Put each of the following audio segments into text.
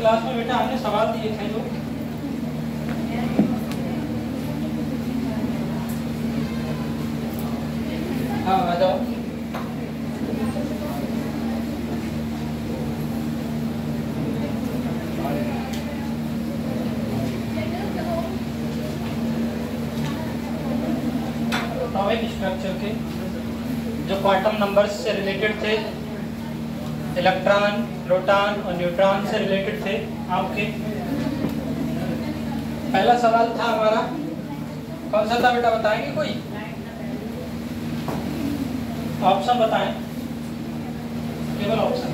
Class में बेटा हमने सवाल दिए थे जो हाँ आ जाओ। एटॉमिक स्ट्रक्चर के जो क्वांटम नंबर्स से रिलेटेड थे, इलेक्ट्रॉन, प्रोटॉन और न्यूट्रॉन से रिलेटेड थे आपके। पहला सवाल था हमारा, कौन सा था बेटा बताएंगे कोई? ऑप्शन बताएं, केवल ऑप्शन।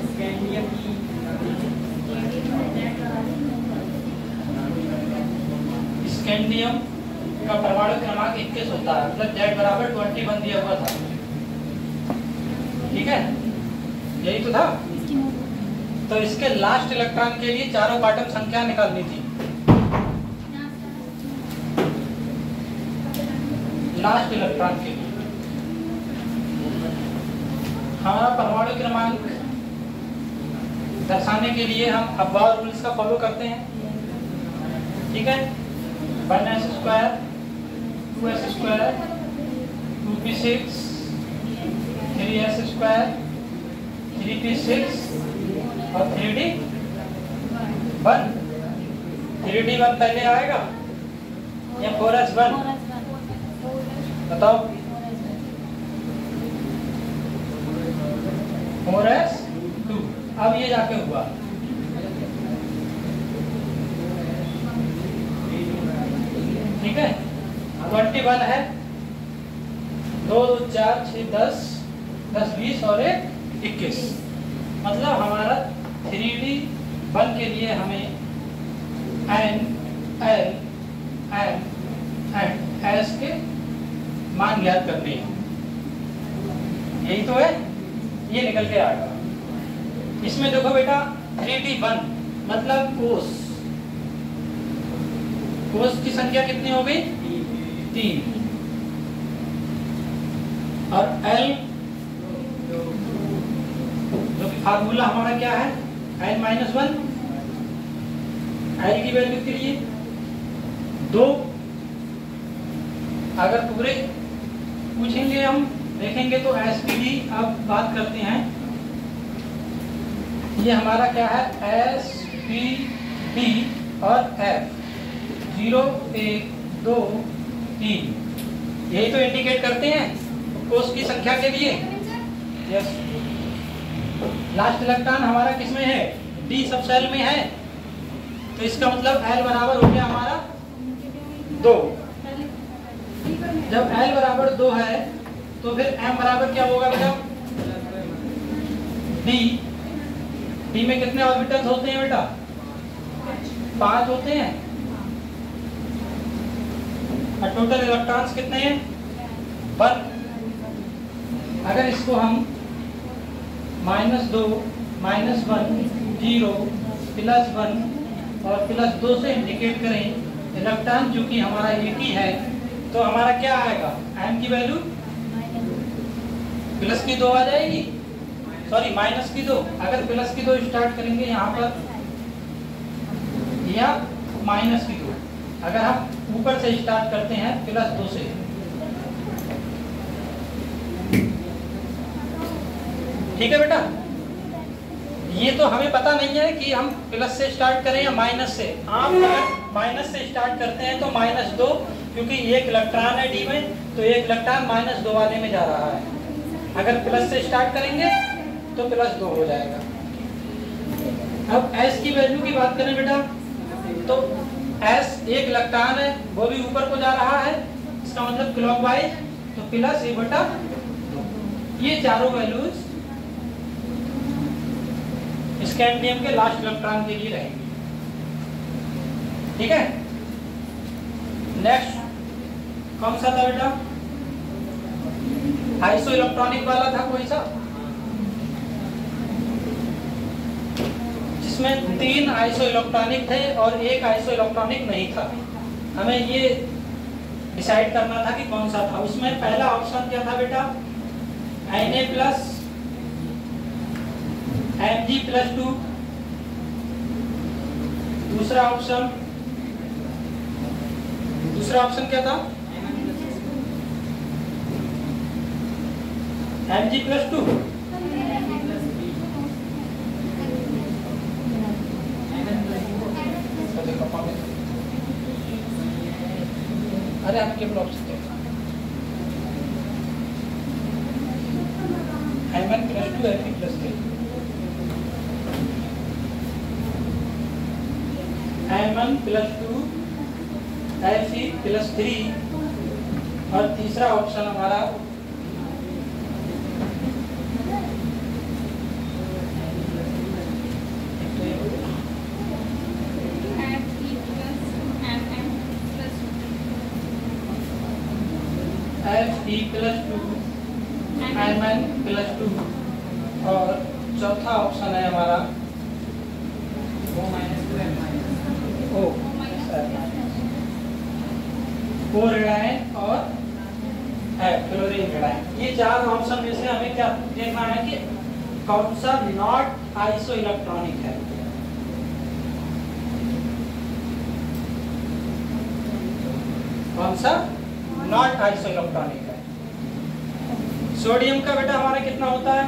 स्कैंडियम का परमाणु क्रमांक 21 होता है, मतलब Z बराबर 21 दिया हुआ था। ठीक है, यही तो था। तो इसके लास्ट इलेक्ट्रॉन के लिए चारों क्वांटम संख्या निकालनी थी। लास्ट इलेक्ट्रॉन के लिए हमारा परमाणु क्रमांक दर्शाने के लिए हम अबॉर्ड रूल्स का फॉलो करते हैं। ठीक है, 1s² 2s² 2p6 3s² 3p6 और 3d1। 3d1 पहले आएगा या 4s1? बताओ। 4s2। अब ये जाके हुआ ठीक है। 21 है, 2 4 6 10 10 20 और 1 21। मतलब हमारा 3d1 के लिए हमें n l m and s के मान ज्ञात करने हैं। यही तो है, ये निकल के आएगा। इसमें देखो बेटा 3d1 मतलब कोष की संख्या कितनी हो गई? 3। और l जो कि फार्मूला हमारा क्या है, n-1। l की वैल्यू के लिए 2। अगर पूरे पूछेंगे हम देखेंगे तो sp अब बात करते हैं। ये हमारा क्या है, sp और f 0 1 2 3, यही तो इंडिकेट करते हैं कोष की संख्या के लिए। यस, लास्ट इलेक्ट्रॉन हमारा किसमें है? d सब सेल में है, तो इसका मतलब l बराबर हो गया हमारा 2। जब l बराबर 2 है तो फिर m बराबर क्या होगा बेटा? d में कितने ऑर्बिटल्स होते हैं बेटा? 5 होते हैं। और टोटल इलेक्ट्रॉन्स कितने हैं? 1। अगर इसको हम -2 -1 0 +1 और +2 से इंडिकेट करें इलेक्ट्रॉन, चूंकि हमारा एक ही है तो हमारा क्या आएगा? m की वैल्यू +2 आ जाएगी, सॉरी -2। अगर +2 स्टार्ट करेंगे यहाँ पर या -2, अगर हम ऊपर से स्टार्ट करते हैं +2 से, ठीक है बेटा। ये तो हमें पता नहीं है कि हम प्लस से स्टार्ट करें या माइनस से। आप अगर माइनस से स्टार्ट करते हैं तो -2, क्योंकि एक इलेक्ट्रॉन है d में, तो एक इलेक्ट्रॉन -2 वाले में जा रहा है। अगर प्लस से स्टार्ट करेंगे तो +2 हो जाएगा। अब s की वैल्यू की बात करें बेटा, तो s एक इलेक्ट्रॉन है, वो भी ऊपर को जा रहा है, इसका मतलब क्लॉकवाइज, तो +1/2। ये चारों वैल्यूज स्कैंडियम के लास्ट इलेक्ट्रॉन के लिए रहेंगे। ठीक है, नेक्स्ट कौन सा था बेटा? आइसो इलेक्ट्रॉनिक वाला था कोई सा, जिसमें 3 आइसो इलेक्ट्रॉनिक थे और 1 आइसो इलेक्ट्रॉनिक नहीं था। हमें ये डिसाइड करना था कि कौन सा था। उसमें पहला ऑप्शन क्या था बेटा? Na+ Mg+2 दूसरा ऑप्शन क्या था? Mg+2। अरे आप केवल ऑप्शन देखो, Mn+2 Fe+3, Mn+2 Fe+3, और तीसरा ऑप्शन हमारा Fe+2 Mn+2, और चौथा ऑप्शन है हमारा O ऋणायन और क्लोरीन ऋणायन। ये चार ऑप्शन में से हमें क्या देखना है कि कौन सा नॉट आइसो इलेक्ट्रॉनिक है। कौन सा नॉट आइसो इलेक्ट्रॉनिक है। सोडियम का बेटा हमारा कितना होता है?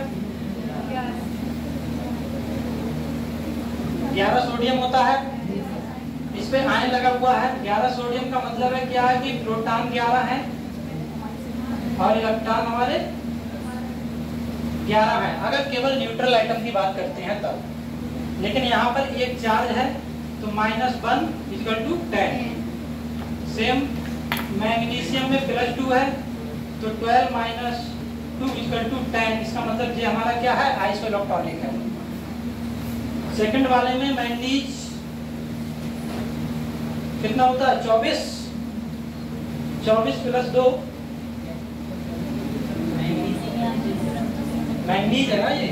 11 सोडियम होता है। इस पे आयन लगा हुआ है। 11 सोडियम का मतलब है क्या है कि प्रोटॉन 11 है और इलेक्ट्रॉन हमारे 11 है, अगर केवल न्यूट्रल आइटम की बात करते हैं तब। लेकिन यहाँ पर एक चार्ज है तो -1 = 10। सेम मैग्नीशियम में +2 है तो 12 - 2 = 10। इसका मतलब ये हमारा क्या है? आइसो इलेक्ट्रॉनिक है। सेकंड वाले में मैंगनीज कितना होता है? 24 + 2 मैंगनीज है ना ये।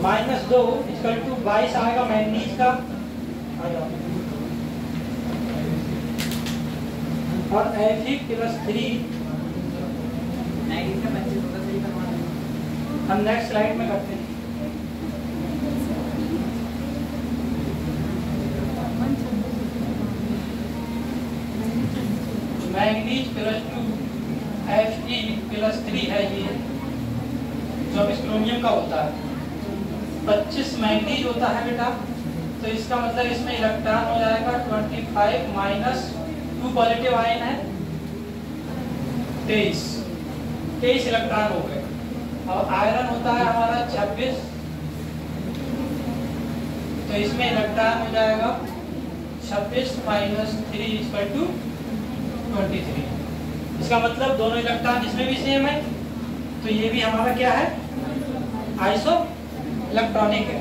-2 = 22 आएगा मैंगनीज का। और Fe+3 हम नेक्स्ट स्लाइड में करते हैं। मैंगनीज +2 Fe+3 है ये, जो क्रोमियम का होता है। 25 मैंगनीज होता है बेटा, तो इसका मतलब इसमें इलेक्ट्रॉन हो जाएगा 25 - 2 पॉजिटिव आयन है 23 इलेक्ट्रॉन हो गए। और आयरन होता है हमारा 26, तो इसमें इलेक्ट्रॉन हो जाएगा 26 - 3 = 23। इसका मतलब दोनों इलेक्ट्रॉन इसमें भी सेम है, तो ये भी हमारा क्या है? आइसो इलेक्ट्रॉनिक है।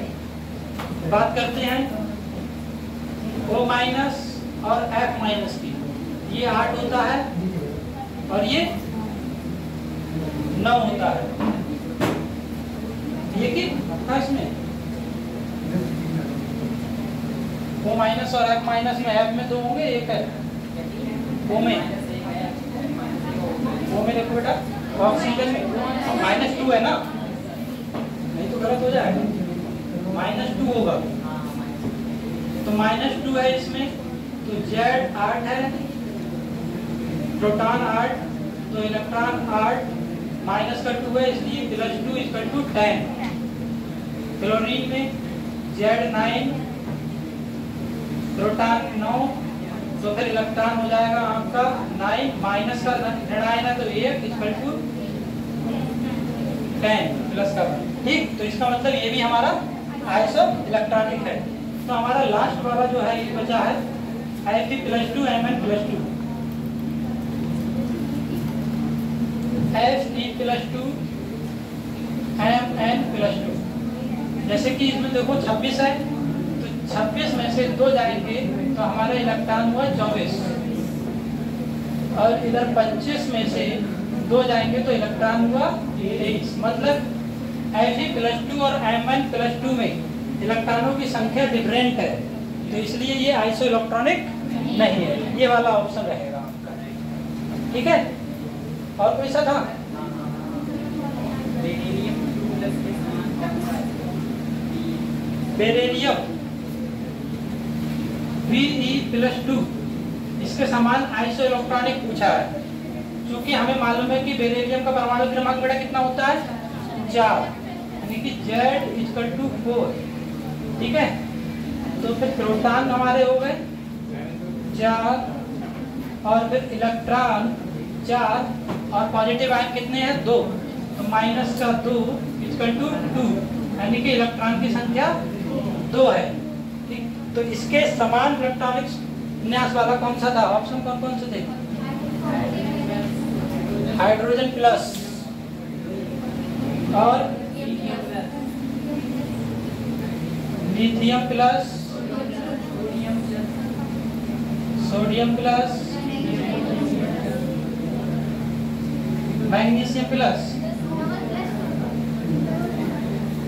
बात करते हैं O- और F- की। ये 8 होता है और ये 9 होता है। ये कि था इसमें O- और F- में F में 2 होंगे, एक है O में देखो बेटा, ऑक्सीजन में -2 है ना, नहीं तो गलत हो जाएगा। -2 होगा तो -2 है इसमें, तो Z 8 है, प्रोटॉन 8, तो इलेक्ट्रॉन 8 -2 है, इसलिए +2 = 10। क्लोरीन में Z 9, प्रोटॉन 9, तो फिर इलेक्ट्रॉन हो जाएगा आपका 9, माइनस का ऋणायन है तो 1 = 10 प्लस का 1। ठीक, तो इसका मतलब ये भी हमारा आइसो इलेक्ट्रॉनिक है। तो हमारा लास्ट वाला जो है ये बचा है Fe+2 Mn+2। Fe+2 Mn+2, जैसे कि इसमें देखो 26 है, तो 26 में से 2 जाएंगे तो हमारा इलेक्ट्रॉन हुआ 24, और इधर 25 में से 2 जाएंगे तो इलेक्ट्रॉन हुआ 23। मतलब Fe+2 और Mn+2 में इलेक्ट्रॉनों की संख्या डिफरेंट है, तो इसलिए ये आइसो इलेक्ट्रॉनिक नहीं है। ये वाला ऑप्शन रहेगा आपका। ठीक है, और कोई सा था? बेरिलियम Be+2 इसके समान आइसो इलेक्ट्रॉनिक पूछा है। क्योंकि हमें मालूम है कि बेरिलियम का परमाणु क्रमांक बेटा कितना होता है 4, यानी कि Z=4। ठीक है, तो फिर प्रोटॉन हमारे हो गए 4 और फिर इलेक्ट्रॉन 4 और पॉजिटिव आयन कितने हैं 2, तो -2 यानी कि इलेक्ट्रॉन की संख्या 2 है। ठीक, तो इसके समान इलेक्ट्रॉनिक विन्यास वाला कौन सा था? ऑप्शन कौन कौन से थे? हाइड्रोजन प्लस और lithium plus, sodium plus, magnesium plus,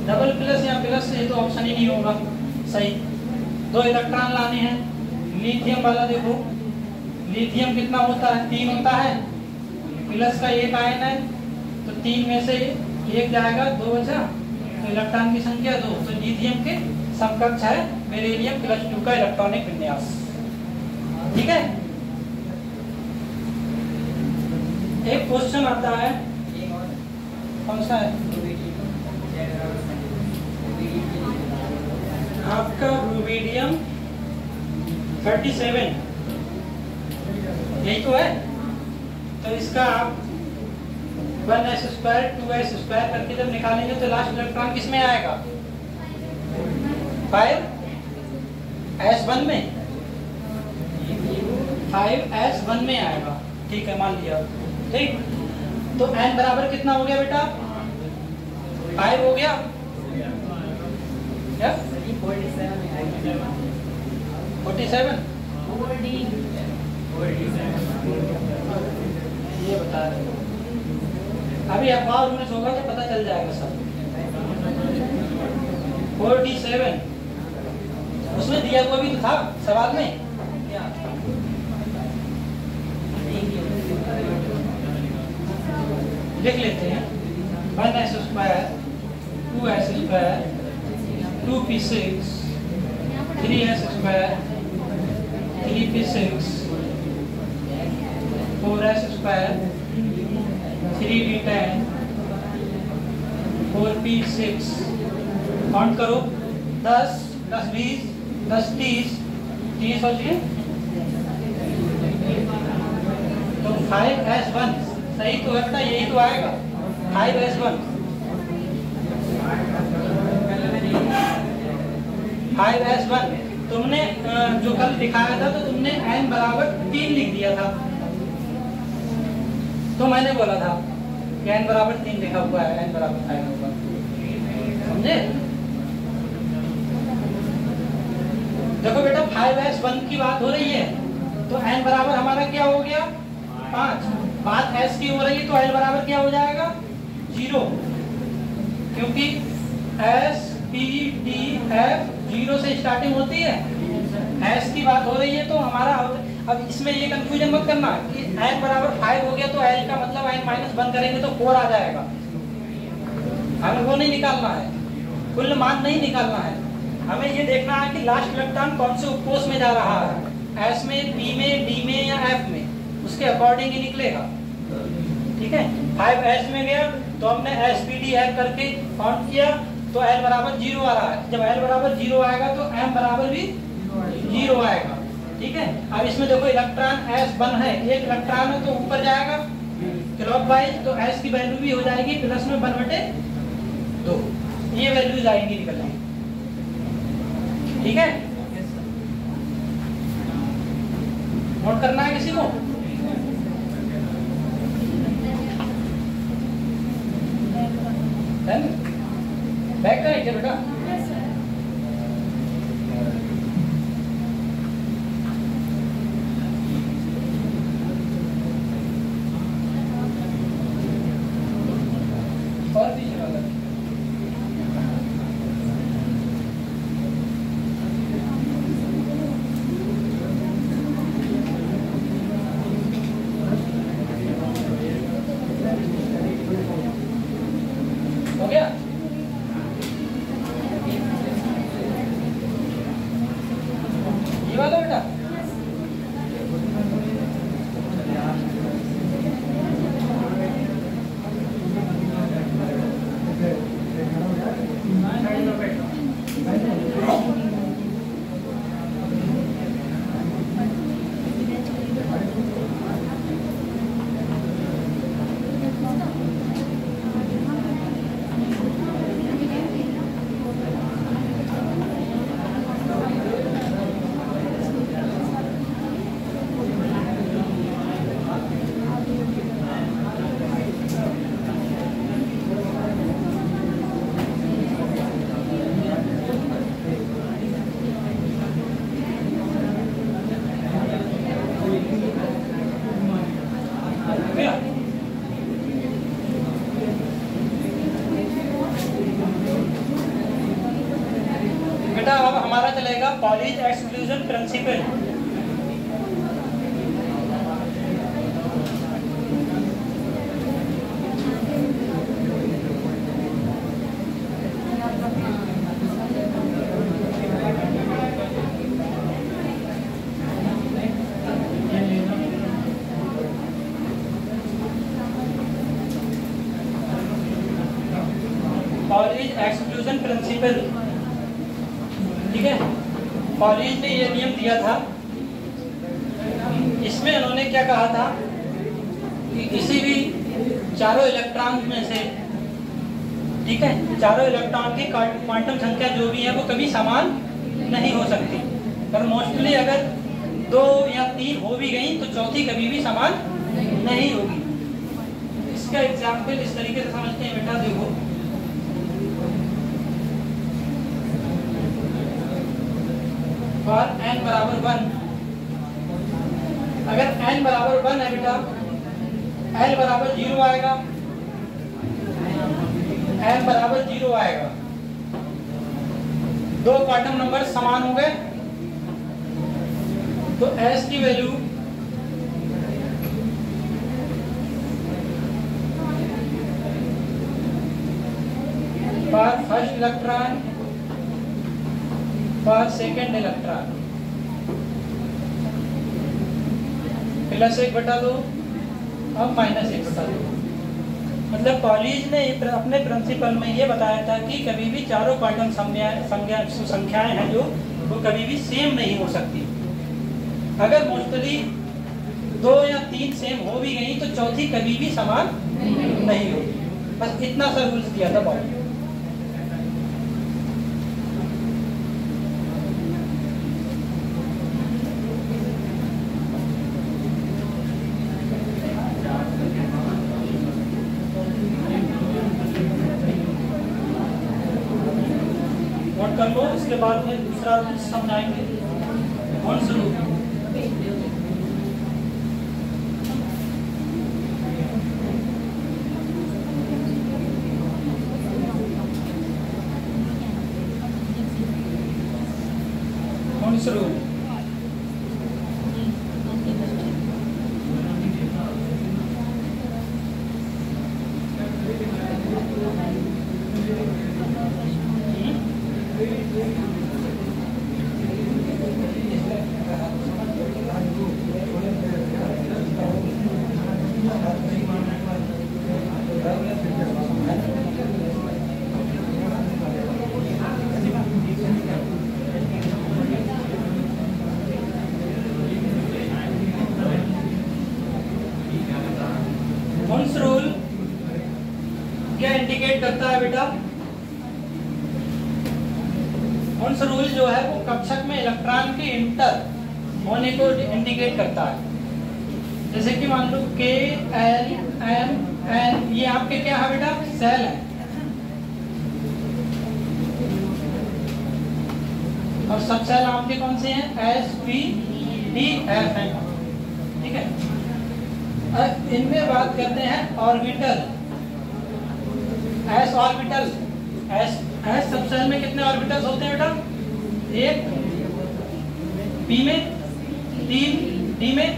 double plus या प्लस से तो ऑप्शन ही नहीं होगा सही। 2 इलेक्ट्रॉन लाने हैं। लिथियम वाला देखो, लिथियम कितना होता है 3 होता है, प्लस का 1 आयन है तो 3 में से 1 जाएगा 2 बचा, तो इलेक्ट्रॉन की संख्या 2, तो लिथियम के समकक्ष है बेरिलियम+2 का इलेक्ट्रॉनिक विन्यास। ठीक है, एक क्वेश्चन आता है, कौन सा है आपका? रुबिडियम 37 यही तो है। तो इसका आप 1s² 2s² करके जब निकालेंगे तो लास्ट इलेक्ट्रॉन किस में आएगा? 5s1 में, 5s1 में आएगा। ठीक है, मान लिया। ठीक, तो n बराबर कितना हो गया बेटा? 5 हो गया क्या? 47 ये बता रहे, अभी अखबार में होगा तो पता चल जाएगा सब। 47 उसमें दिया हुआ भी तो था सवाल में। लिख लेते हैं 1s² 2s², 2p6, 3s², 3p6, 4s², 3d10, 4p6। Count करो 10, 10 20, 10 30, 30 हो जाए तो 5s1 सही तो है बेटा, यही तो आएगा 5s1। 5s1 तुमने जो कल दिखाया था तो तुमने n बराबर 3 लिख दिया था, तो मैंने बोला था कि n बराबर 3 लिखा हुआ है, n बराबर 5 होगा। समझे? देखो बेटा 5s1 की बात हो रही है तो n बराबर हमारा क्या हो गया 5, बात s की हो रही है तो l बराबर क्या हो जाएगा 0, क्योंकि s p d f 0 से स्टार्टिंग होती है। s की बात हो रही है तो हमारा, अब इसमें ये कंफ्यूजन मत करना कि n बराबर 5 हो गया तो l का मतलब n-1 करेंगे तो 4 आ जाएगा। हमें वो नहीं निकालना है, कुल मान नहीं निकालना है, हमें ये देखना है कि लास्ट इलेक्ट्रॉन कौन से उपकोष में जा रहा है, s में, p में, d में या f में, उसके अकॉर्डिंग ही निकलेगा। ठीक है, 5s में गया तो हमने s-p-d-f करके काउंट किया तो l बराबर 0 आ रहा है। जब l बराबर 0 आएगा तो m बराबर भी 0 आएगा। ठीक है, अब इसमें देखो इलेक्ट्रॉन s1 है, एक इलेक्ट्रॉन है तो ऊपर जाएगा क्लॉकवाइज, तो s की वैल्यू भी हो जाएगी प्लस में 1/2, ये वैल्यूज आएंगी निकल जाएंगी। ठीक है, नोट करना है किसी को? बैक का है क्या बेटा? और भी हो गया। Exclusion principle. Pauli's exclusion principle, ठीक है। पॉलीज ने ये नियम दिया था, इसमें उन्होंने क्या कहा था कि किसी भी चारों इलेक्ट्रॉन में से, ठीक है, चारों इलेक्ट्रॉन की क्वांटम संख्या जो भी है वो कभी समान नहीं हो सकती, पर मोस्टली अगर 2 या 3 हो भी गई तो चौथी कभी भी समान नहीं होगी। इसका एग्जाम्पल इस तरीके से समझते हैं बेटा, देखो फॉर n बराबर 1, अगर n बराबर 1 है बेटा, l बराबर 0 आएगा, m बराबर 0 आएगा, 2 क्वांटम नंबर समान हो गए, तो s की value for first electron, for second electron +1/2 और -1/2। मतलब पॉलीज ने अपने प्रिंसिपल में ये बताया था कि कभी भी चारों क्वांटम संख्याएं हैं जो वो कभी भी सेम नहीं हो सकती। अगर मोस्टली 2 या 3 सेम हो भी गई तो चौथी कभी भी समान नहीं होगी। बस इतना सा रूल्स दिया था पॉलीज। कर लो, इसके बाद में दूसरा समझाएंगे। कौन शुरू? कौन शुरू? हुन्स रूल क्या इंडिकेट करता है बेटा? हुन्स रूल जो है वो कक्षक में इलेक्ट्रॉन के इंटर होने को इंडिकेट करता है। जैसे कि मान लो K, L, M, N, ये आपके क्या है बेटा? सेल है। और सब सेल आपके कौन से हैं? S, P, D, F हैं, ठीक है। इनमें बात करते हैं ऑर्बिटल। S ऑर्बिटल, S सब सेल में कितने ऑर्बिटल्स होते हैं बेटा? 1, P में 3, D में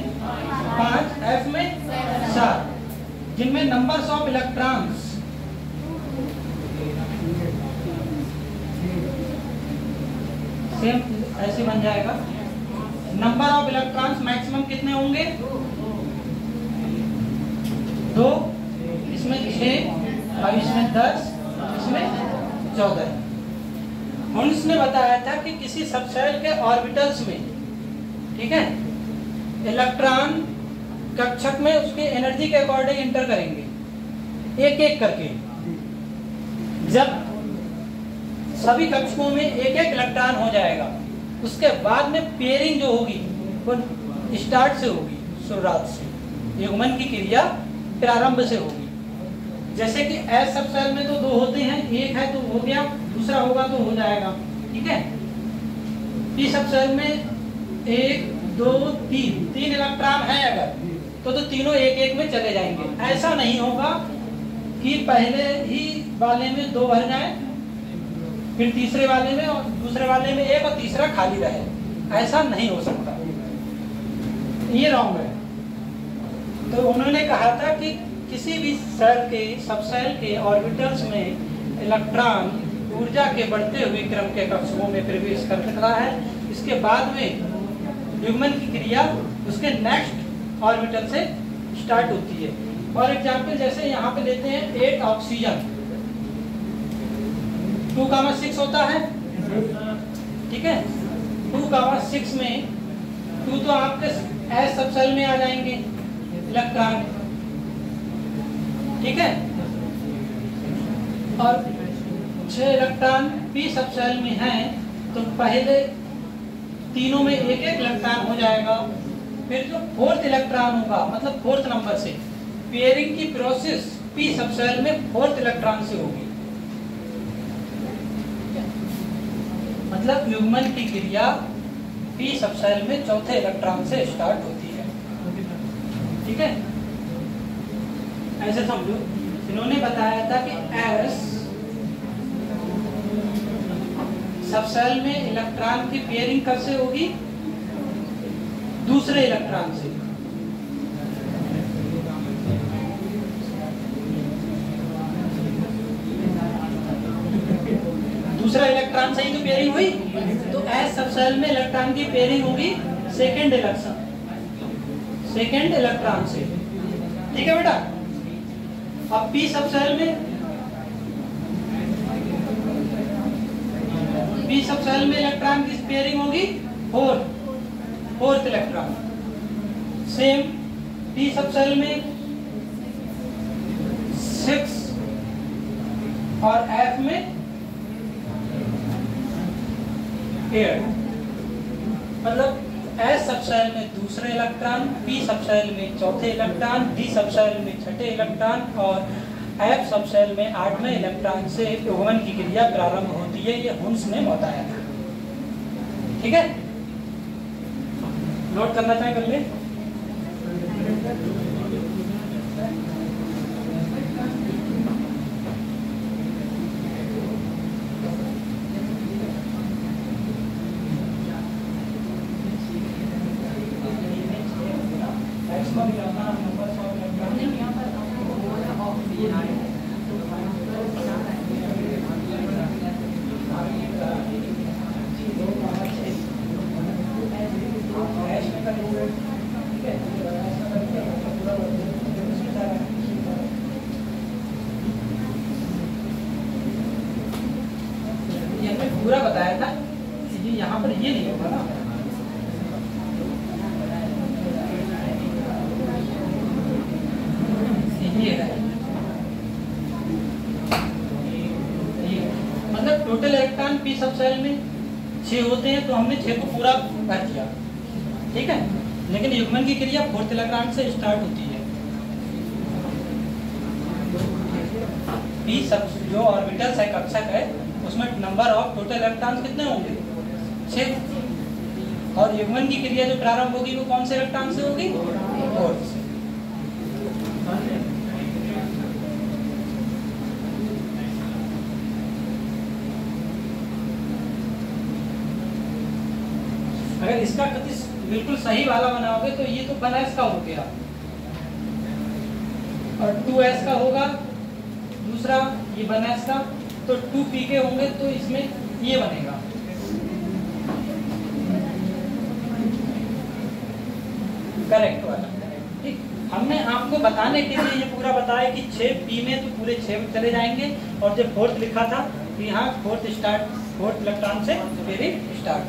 5, F में 7, जिनमें नंबर्स ऑफ इलेक्ट्रॉन्स सेम ऐसे बन जाएगा। नंबर ऑफ इलेक्ट्रॉन्स मैक्सिमम कितने होंगे? 2, इसमें 6, और इसमें 10, इसमें 14। हुन्स ने बताया था कि किसी सबसेल के ऑर्बिटल्स में, ठीक है, इलेक्ट्रॉन कक्षक में उसके एनर्जी के अकॉर्डिंग इंटर करेंगे एक एक करके। जब सभी कक्षकों में एक एक इलेक्ट्रॉन हो जाएगा, उसके बाद में पेयरिंग जो होगी वो स्टार्ट से होगी, शुरुआत से, युग्मन की क्रिया प्रारंभ से होगी। जैसे कि एस सब सेल में तो 2 होते हैं, एक है तो हो गया, दूसरा होगा तो हो जाएगा, ठीक है। पी सब सेल में 1, 2, 3 इलेक्ट्रॉन है अगर तो तीनों एक एक में चले जाएंगे। ऐसा नहीं होगा कि पहले ही वाले में 2 भर जाए, फिर तीसरे वाले में और दूसरे वाले में 1 और तीसरा खाली रहे। ऐसा नहीं हो सकता, ये रॉन्ग है। तो उन्होंने कहा था कि किसी भी सेल के सबसेल के ऑर्बिटल्स में इलेक्ट्रॉन ऊर्जा के बढ़ते हुए क्रम के कक्षकों में प्रवेश कर सकता है, इसके बाद में युग्मन की क्रिया उसके नेक्स्ट ऑर्बिटल से स्टार्ट होती है। और एग्जाम्पल जैसे यहाँ पे लेते हैं 8 ऑक्सीजन 2,6 होता है, ठीक है। 2,6 में 2 तो आपके एस सबसेल में आ जाएंगे इलेक्ट्रॉन, ठीक है, और 6 इलेक्ट्रॉन पी सबसेल में हैं, तो पहले तीनों में एक एक इलेक्ट्रॉन हो जाएगा। फिर जो 4th इलेक्ट्रॉन होगा, मतलब 4th नंबर से पेयरिंग की प्रोसेस पी सबसेल में 4th इलेक्ट्रॉन से होगी, मतलब युग्मन की क्रिया पी सबसेल में 4थे इलेक्ट्रॉन से स्टार्ट होती है, ठीक है। ऐसे समझो, इन्होंने बताया था कि एस सबसेल में इलेक्ट्रॉन की पेयरिंग कब से होगी, दूसरे इलेक्ट्रॉन से। दूसरा इलेक्ट्रॉन से ही तो पेयरिंग हुई, तो एस सबसेल में इलेक्ट्रॉन की पेयरिंग होगी सेकेंड इलेक्ट्रॉन से, ठीक है बेटा। अब पी सबसेल में इलेक्ट्रॉन की पेयरिंग होगी 4th electron. Same P subshell में 6 और एफ में 8, मतलब एस सबसेल में दूसरे इलेक्ट्रॉन, पी सबसेल में 4थे इलेक्ट्रॉन, डी सबसेल में 6ठे इलेक्ट्रॉन और एफ सबसेल में 8वें इलेक्ट्रॉन से युग्मन की क्रिया प्रारंभ होती है। ये हुन्स ने बताया था, ठीक है। नोट करना चाहे कर ले। पूरा बताया था, ये यहाँ पर ये नहीं होगा ना, ये है, मतलब टोटल इलेक्ट्रॉन पी सबसेल में 6 होते हैं, तो हमने 6 को पूरा भर दिया, ठीक है। लेकिन युग्मन की क्रिया 4th इलेक्ट्रॉन से स्टार्ट होती है। पी सब जो ऑर्बिटल्स है, कक्षक है, उसमें नंबर ऑफ टोटल इलेक्ट्रॉन कितने होंगे 6, और युग्मन की क्रिया जो प्रारंभ होगी वो कौन से इलेक्ट्रॉन से होगी, 4th से। अगर इसका कति बिल्कुल सही वाला बनाओगे तो ये तो 1s का हो गया और 2s का होगा, दूसरा ये 1s का, तो 2p के होंगे, तो इसमें ये बनेगा, करेक्ट वाला, ठीक। हमने आपको बताने के लिए ये पूरा बताया कि 6p में तो पूरे 6 चले जाएंगे, और जब 4th लिखा था तो यहाँ 4th इलेक्ट्रॉन से पेयरिंग स्टार्ट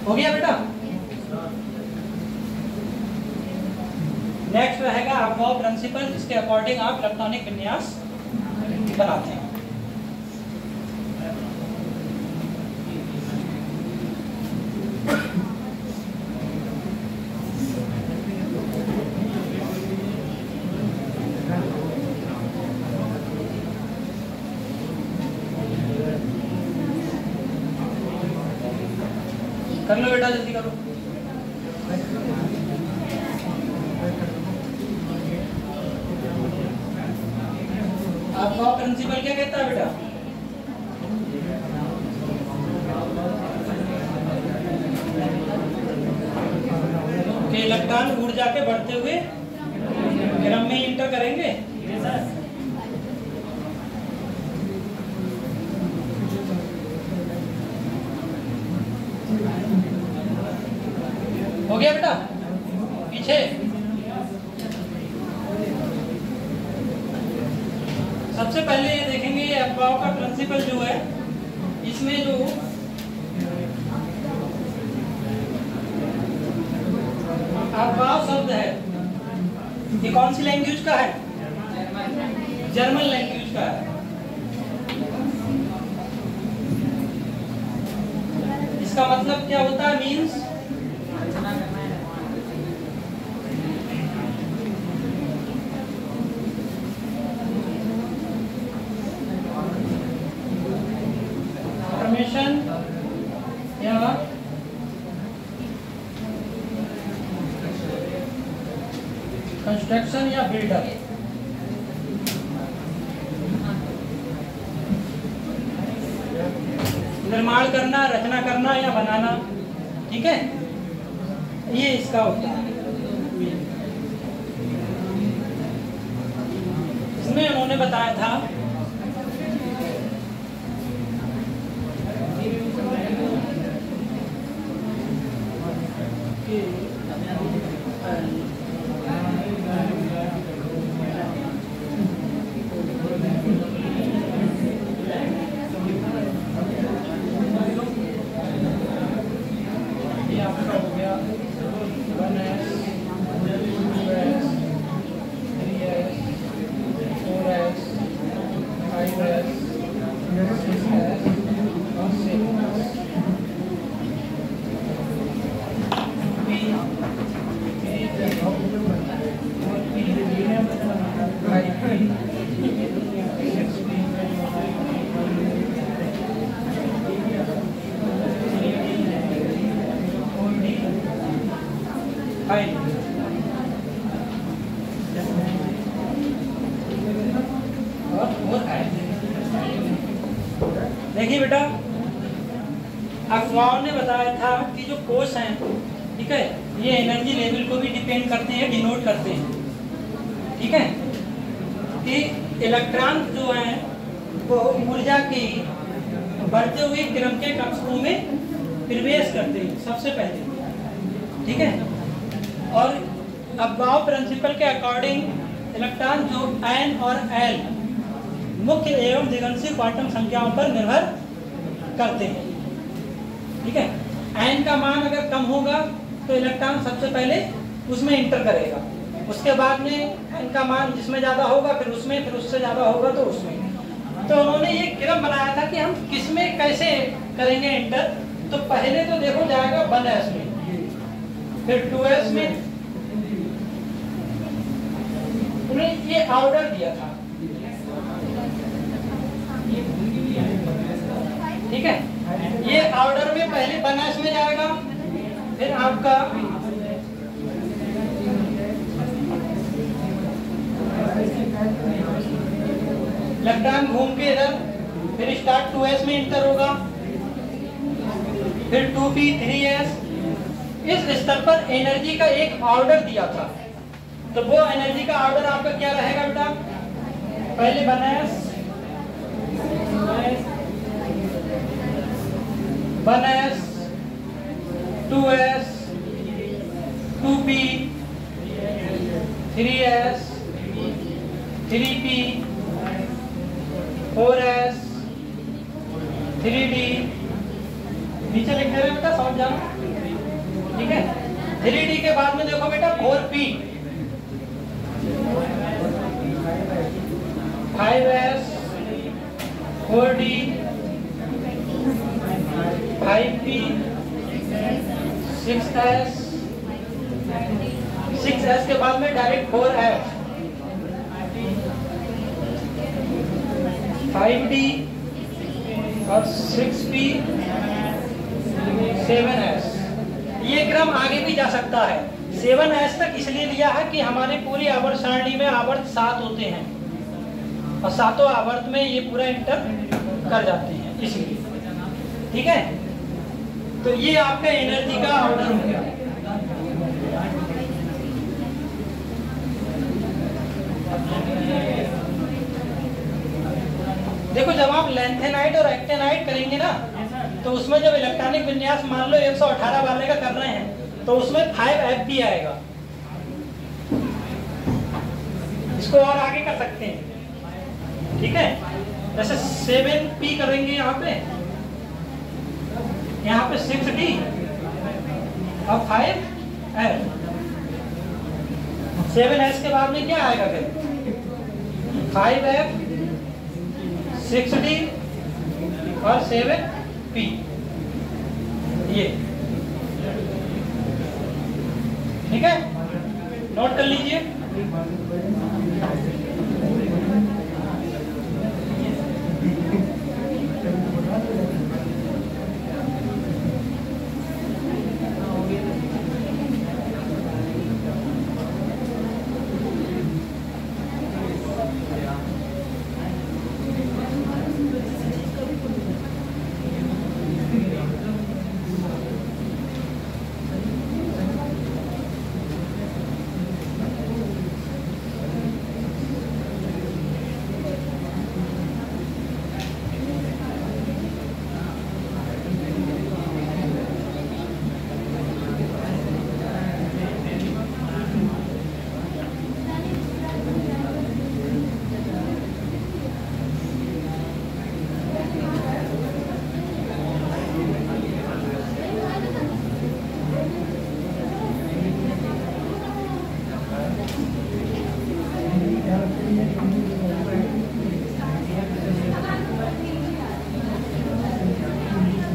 हो गया बेटा। नेक्स्ट रहेगा अबॉर्व प्रिंसिपल, जिसके अकॉर्डिंग आप इलेक्ट्रॉनिक विन्यास बनाते हैं। कर लो बेटा, जल्दी करो। आपका प्रिंसिपल क्या कहता है बेटा? इलेक्ट्रॉन ऊर्जा के बढ़ते हुए क्रम में इंटर करेंगे। हो गया बेटा? पीछे सबसे पहले ये देखेंगे ये अफवाह का प्रिंसिपल जो है, इसमें जो अफवाह शब्द है ये कौन सी लैंग्वेज का है? जर्मन लैंग्वेज का है। इसका मतलब क्या होता है? मीन्स फॉर्मेशन या कंस्ट्रक्शन या बिल्डअप। निर्माण करना, रचना करना या बनाना, ठीक है, ये इसका होता है। इसमें उन्होंने बताया था कि देखिए बेटा, अफवाहों ने बताया था कि जो कोष हैं, ठीक है, ये एनर्जी लेवल को भी डिपेंड करते हैं, डिनोट करते हैं, ठीक है, कि इलेक्ट्रॉन जो हैं वो ऊर्जा की बढ़ते हुए क्रम के कक्षकों में प्रवेश करते हैं सबसे पहले, ठीक है। और अफवाह प्रिंसिपल के अकॉर्डिंग इलेक्ट्रॉन जो n और l मुख्य एवं द्विगंशीय क्वांटम संख्याओं पर निर्भर करते हैं, ठीक है। n का मान अगर कम होगा तो इलेक्ट्रॉन सबसे पहले उसमें इंटर करेगा, उसके बाद में n का मान जिसमें ज़्यादा होगा फिर उसमें, फिर उससे ज़्यादा होगा तो उसमें। तो उन्होंने ये क्रम बनाया था कि हम किसमें कैसे करेंगे इंटर। तो पहले तो देखो जाएगा 1s में, फिर 2s में। उन्हें ये ऑर्डर दिया था, ठीक है। ये ऑर्डर में पहले 1s में जाएगा, फिर आपका इलेक्ट्रॉन घूम के इधर फिर स्टार्ट 2s में इंटर होगा, फिर 2p 3s। इस स्तर पर एनर्जी का एक ऑर्डर दिया था। तो वो एनर्जी का ऑर्डर आपका क्या रहेगा बेटा? पहले 1s 1s 2s 2p 3s 3p 4s 3d। नीचे लिख दे रहे बेटा, समझ जाना, ठीक है। 3d के बाद में देखो बेटा 4p 5s 4d 5p 6s 6s के बाद में डायरेक्ट 4s 5d और 6p 7s। ये क्रम आगे भी जा सकता है। 7s तक इसलिए लिया है कि हमारे पूरी आवर्त सारणी में आवर्त 7 होते हैं और 7 आवर्त में ये पूरा इंटर कर जाते हैं, इसलिए, ठीक है। तो ये आपका एनर्जी का ऑर्डर हो गया। लैंथेनाइट और एक्टेनाइट करेंगे ना, तो उसमें जब इलेक्ट्रॉनिक विन्यास मान लो 118 वाले का कर रहे हैं तो उसमें 5Fp आएगा। इसको और आगे कर सकते हैं, ठीक है। जैसे 7P करेंगे यहाँ पे 6D और 5F। 7S के बाद में क्या आएगा फिर 5F 6D और 7P। ये ठीक है, नोट कर लीजिए।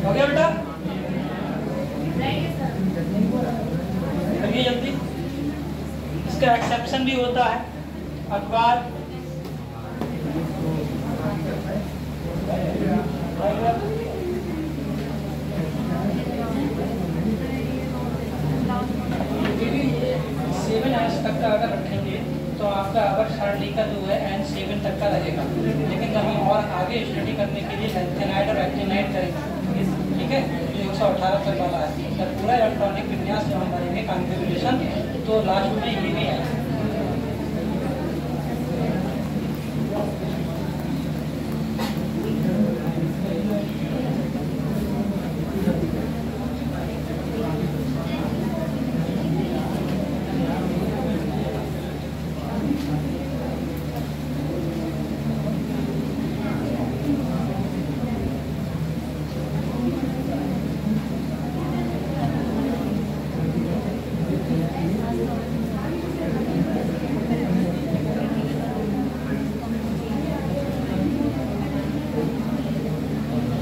हो गया बेटा, करिए जल्दी। इसका एक्सेप्शन भी होता है, अखबार तक का अगर रखेंगे तो आपका अवर सारणी का जो है N7 तक का रहेगा। लेकिन जब हम और आगे स्टडी करने के लिए लैंथेनाइट और एक्टिनाइट करेंगे, ठीक है, जो 118 तक वाला है, जब पूरा इलेक्ट्रॉनिक विन्यास जो हम करेंगे कॉन्फ़िगरेशन, तो लास्ट में ये भी है।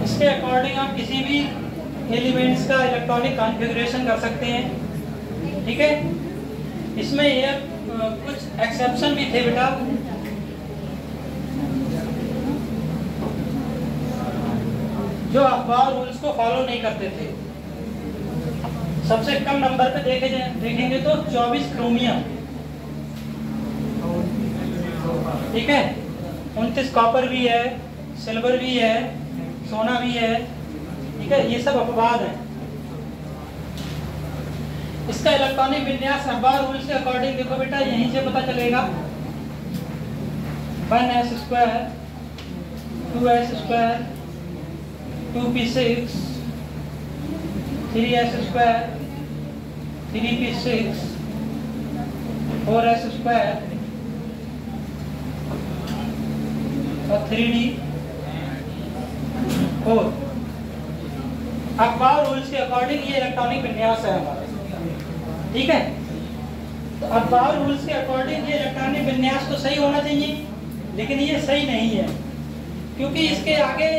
इसके अकॉर्डिंग आप किसी भी एलिमेंट्स का इलेक्ट्रॉनिक कॉन्फ़िगरेशन कर सकते हैं, ठीक है। इसमें ये कुछ एक्सेप्शन भी थे बेटा। जो अखबार रूल्स को फॉलो नहीं करते थे। सबसे कम नंबर पे देखेंगे तो 24 क्रोमियम, ठीक है, 29 कॉपर भी है, सिल्वर भी है, सोना भी है, ठीक है, ये सब अपवाद है। इसका इलेक्ट्रॉनिक विन्यास अखबार रूल्स के अकॉर्डिंग देखो बेटा, यहीं से पता चलेगा। 1s square, 2s square, 2p6, 3s square, 3p6, 4s square और 3d4। अखबार रूल्स के अकॉर्डिंग ये इलेक्ट्रॉनिक विन्यास है हमारा, ठीक है। तो अखबार रूल्स के अकॉर्डिंग ये इलेक्ट्रॉनिक विन्यास तो सही होना चाहिए, लेकिन ये सही नहीं है, क्योंकि इसके आगे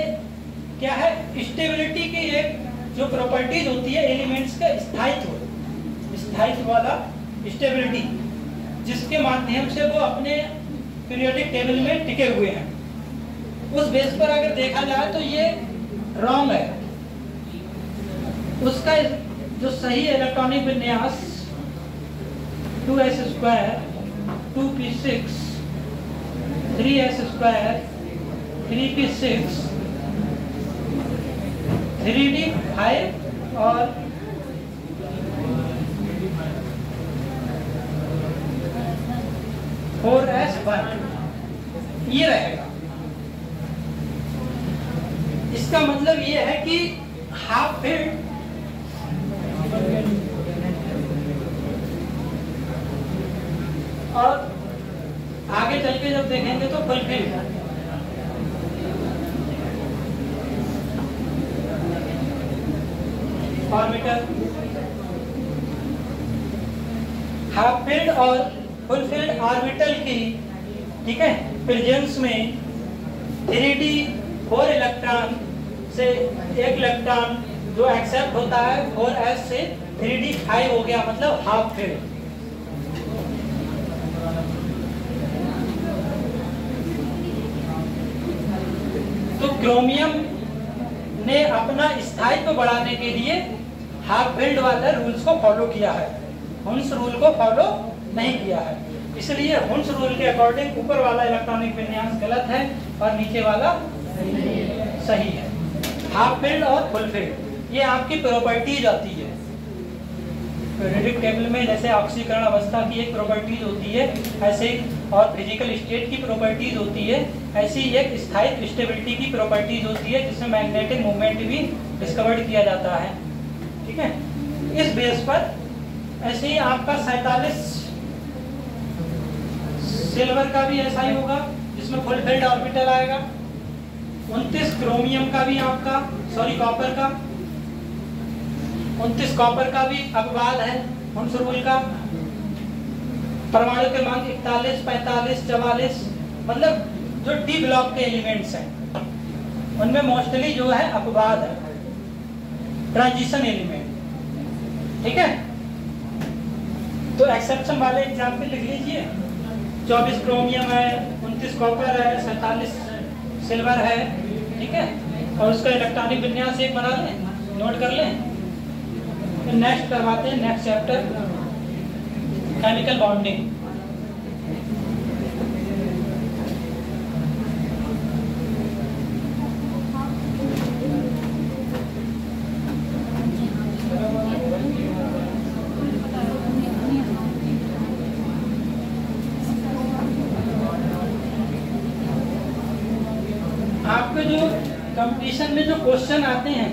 क्या है, स्टेबिलिटी की एक जो प्रॉपर्टीज होती है एलिमेंट्स का, स्थायित्व वाला स्टेबिलिटी, जिसके माध्यम से वो अपने पीरियोडिक टेबल में टिके हुए हैं, उस बेस पर अगर देखा जाए तो ये रॉन्ग है। उसका जो सही इलेक्ट्रॉनिक विन्यास 2s square, 2p6, 3s square, 3p6, 3d5 और 4s1 ये रहेगा। इसका मतलब ये है कि हाफ फिल्ड और आगे चल के जब देखेंगे तो full field. Orbital, half filled और फुल फिल्ड ऑर्बिटल की, ठीक है, प्रेजेंस में 3d 4 इलेक्ट्रॉन से एक इलेक्ट्रॉन जो एक्सेप्ट होता है 4s से 3d 5 हो गया, मतलब हाफ फिल्ड। तो क्रोमियम ने अपना स्थायित्व बढ़ाने के लिए हाफ फिल्ड वाले रूल्स को फॉलो किया है, हुन्स रूल को फॉलो नहीं किया है। इसलिए हुन्स रूल के अकॉर्डिंग ऊपर वाला इलेक्ट्रॉनिक विन्यास गलत है और नीचे वाला सही है। हाफ फिल्ड और फुल फिल्ड ये आपकी प्रॉपर्टीज आती है पीरियोडिक टेबल में, जैसे ऑक्सीकरण अवस्था की एक प्रॉपर्टीज होती है ऐसे, और फिजिकल स्टेट की प्रॉपर्टीज होती है ऐसी, एक स्थायित्व स्टेबिलिटी की प्रॉपर्टीज होती है जिसमें मैग्नेटिक मूवमेंट भी डिस्कवर्ड किया जाता है, ठीक है। इस बेस पर ऐसे ही आपका 47 सिल्वर का भी ऐसा ही होगा जिसमें फुल फिल्ड ऑर्बिटल आएगा। 29 क्रोमियम का भी आपका, सॉरी कॉपर का, 29 कॉपर का भी अपवाद है हुन्स रूल का। परमाणु क्रमांक 41, 45, 44, मतलब जो डी ब्लॉक के एलिमेंट्स हैं उनमें मोस्टली जो है अपवाद है, ट्रांजिशन एलिमेंट, ठीक है। तो एक्सेप्शन वाले एग्जाम्पल लिख लीजिए। 24 क्रोमियम है, 29 कॉपर है, 47 सिल्वर है, ठीक है, और उसका इलेक्ट्रॉनिक विन्यास एक बना लें, नोट कर लें। फिर नेक्स्ट करवाते हैं, नेक्स्ट चैप्टर केमिकल बॉन्डिंग। आपके जो कंपटीशन में जो क्वेश्चन आते हैं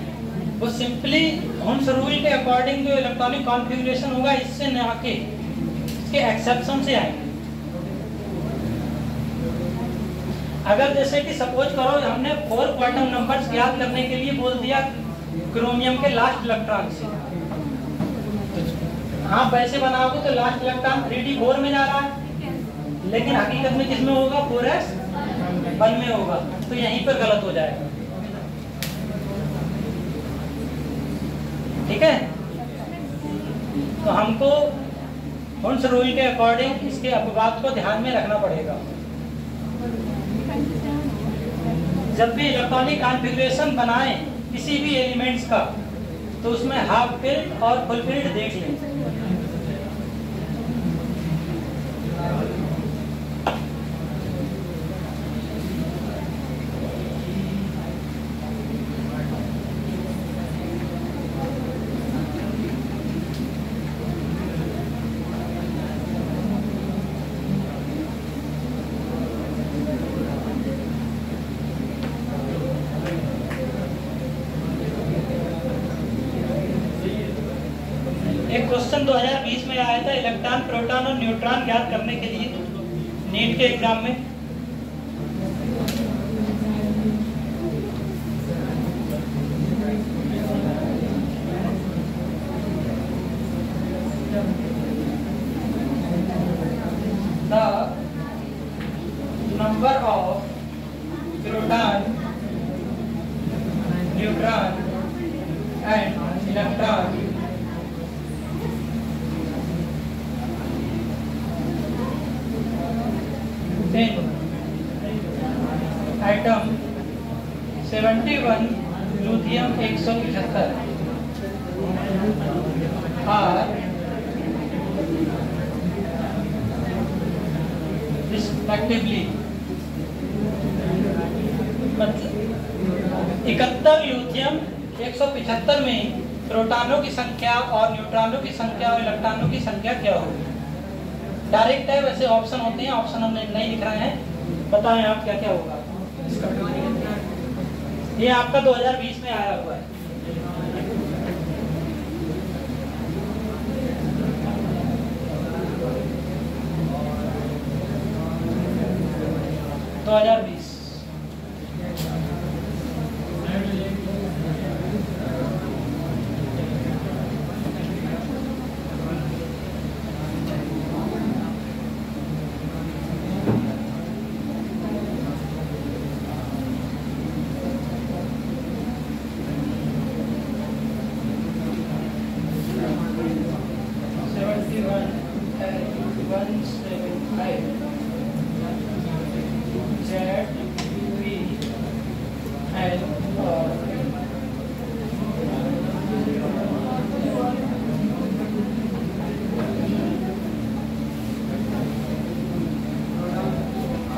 वो सिंपली हुन्स रूल के अकॉर्डिंग जो इलेक्ट्रॉनिक कॉन्फ़िगरेशन होगा इससे न आके इसके एक्सेप्शन से आएंगे। अगर जैसे कि सपोज करो हमने 4 क्वांटम नंबर्स याद करने के लिए बोल दिया क्रोमियम के लास्ट इलेक्ट्रॉन से, आप ऐसे बनाओगे तो लास्ट इलेक्ट्रॉन 3d4 में जा रहा है, लेकिन हकीकत में किसमें होगा, 4s 1 में होगा, तो यहीं पर गलत हो जाएगा, ठीक है। तो हमको हुन्स रूल के अकॉर्डिंग इसके अपवाद को ध्यान में रखना पड़ेगा। जब भी इलेक्ट्रॉनिक कॉन्फ़िगरेशन बनाएं किसी भी एलिमेंट्स का तो उसमें हाफ फिल्ड और फुल फिल्ड देख लें। क्वेश्चन 2020 में आया था इलेक्ट्रॉन, प्रोटॉन और न्यूट्रॉन ज्ञात करने के लिए नीट के एग्जाम में। The number of proton, neutron and electron atom 71 lutetium 175 are respectively, मतलब 71 लूथियम 175 में प्रोटॉनों की संख्या और न्यूट्रॉनों की संख्या और इलेक्ट्रॉनों की संख्या क्या होगी। डायरेक्ट है, वैसे ऑप्शन होते हैं, ऑप्शन हमने नहीं लिख रहे हैं, बताएं आप क्या क्या होगा इसका। ये आपका 2020 में आया हुआ है।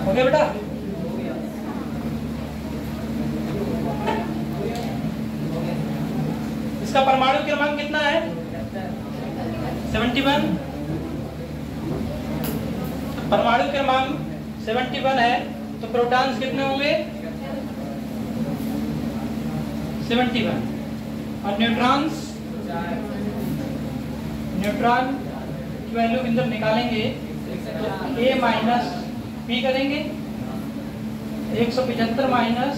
हो गया बेटा? इसका परमाणु क्रमांक कितना है? 71। परमाणु क्रमांक 71 है तो प्रोटॉन्स कितने होंगे? 71। और न्यूट्रॉन्स, न्यूट्रॉन की वैल्यू जब निकालेंगे तो A माइनस P करेंगे, 175 माइनस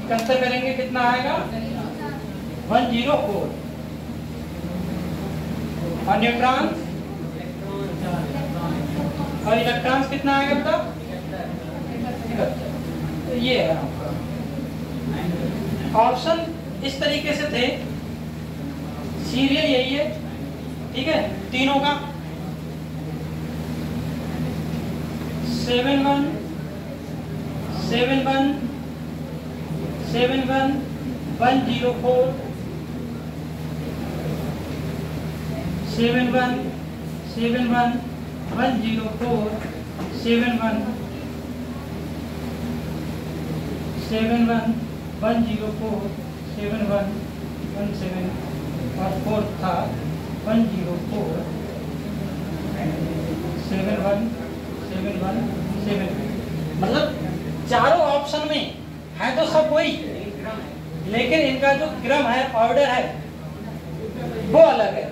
71 करेंगे, कितना आएगा? 104। और न्यूट्रॉन्स और इलेक्ट्रॉन्स कितना आएगा बेटा? ये है आपका ऑप्शन। इस तरीके से थे, सीरियल यही है, ठीक है, तीनों का 71 71 71 104 71 71 104 71 71 104 71 17 और 4 था 104 71 71 7। मतलब चारों ऑप्शन में है तो सब वही, लेकिन इनका जो क्रम है, ऑर्डर है, वो अलग है।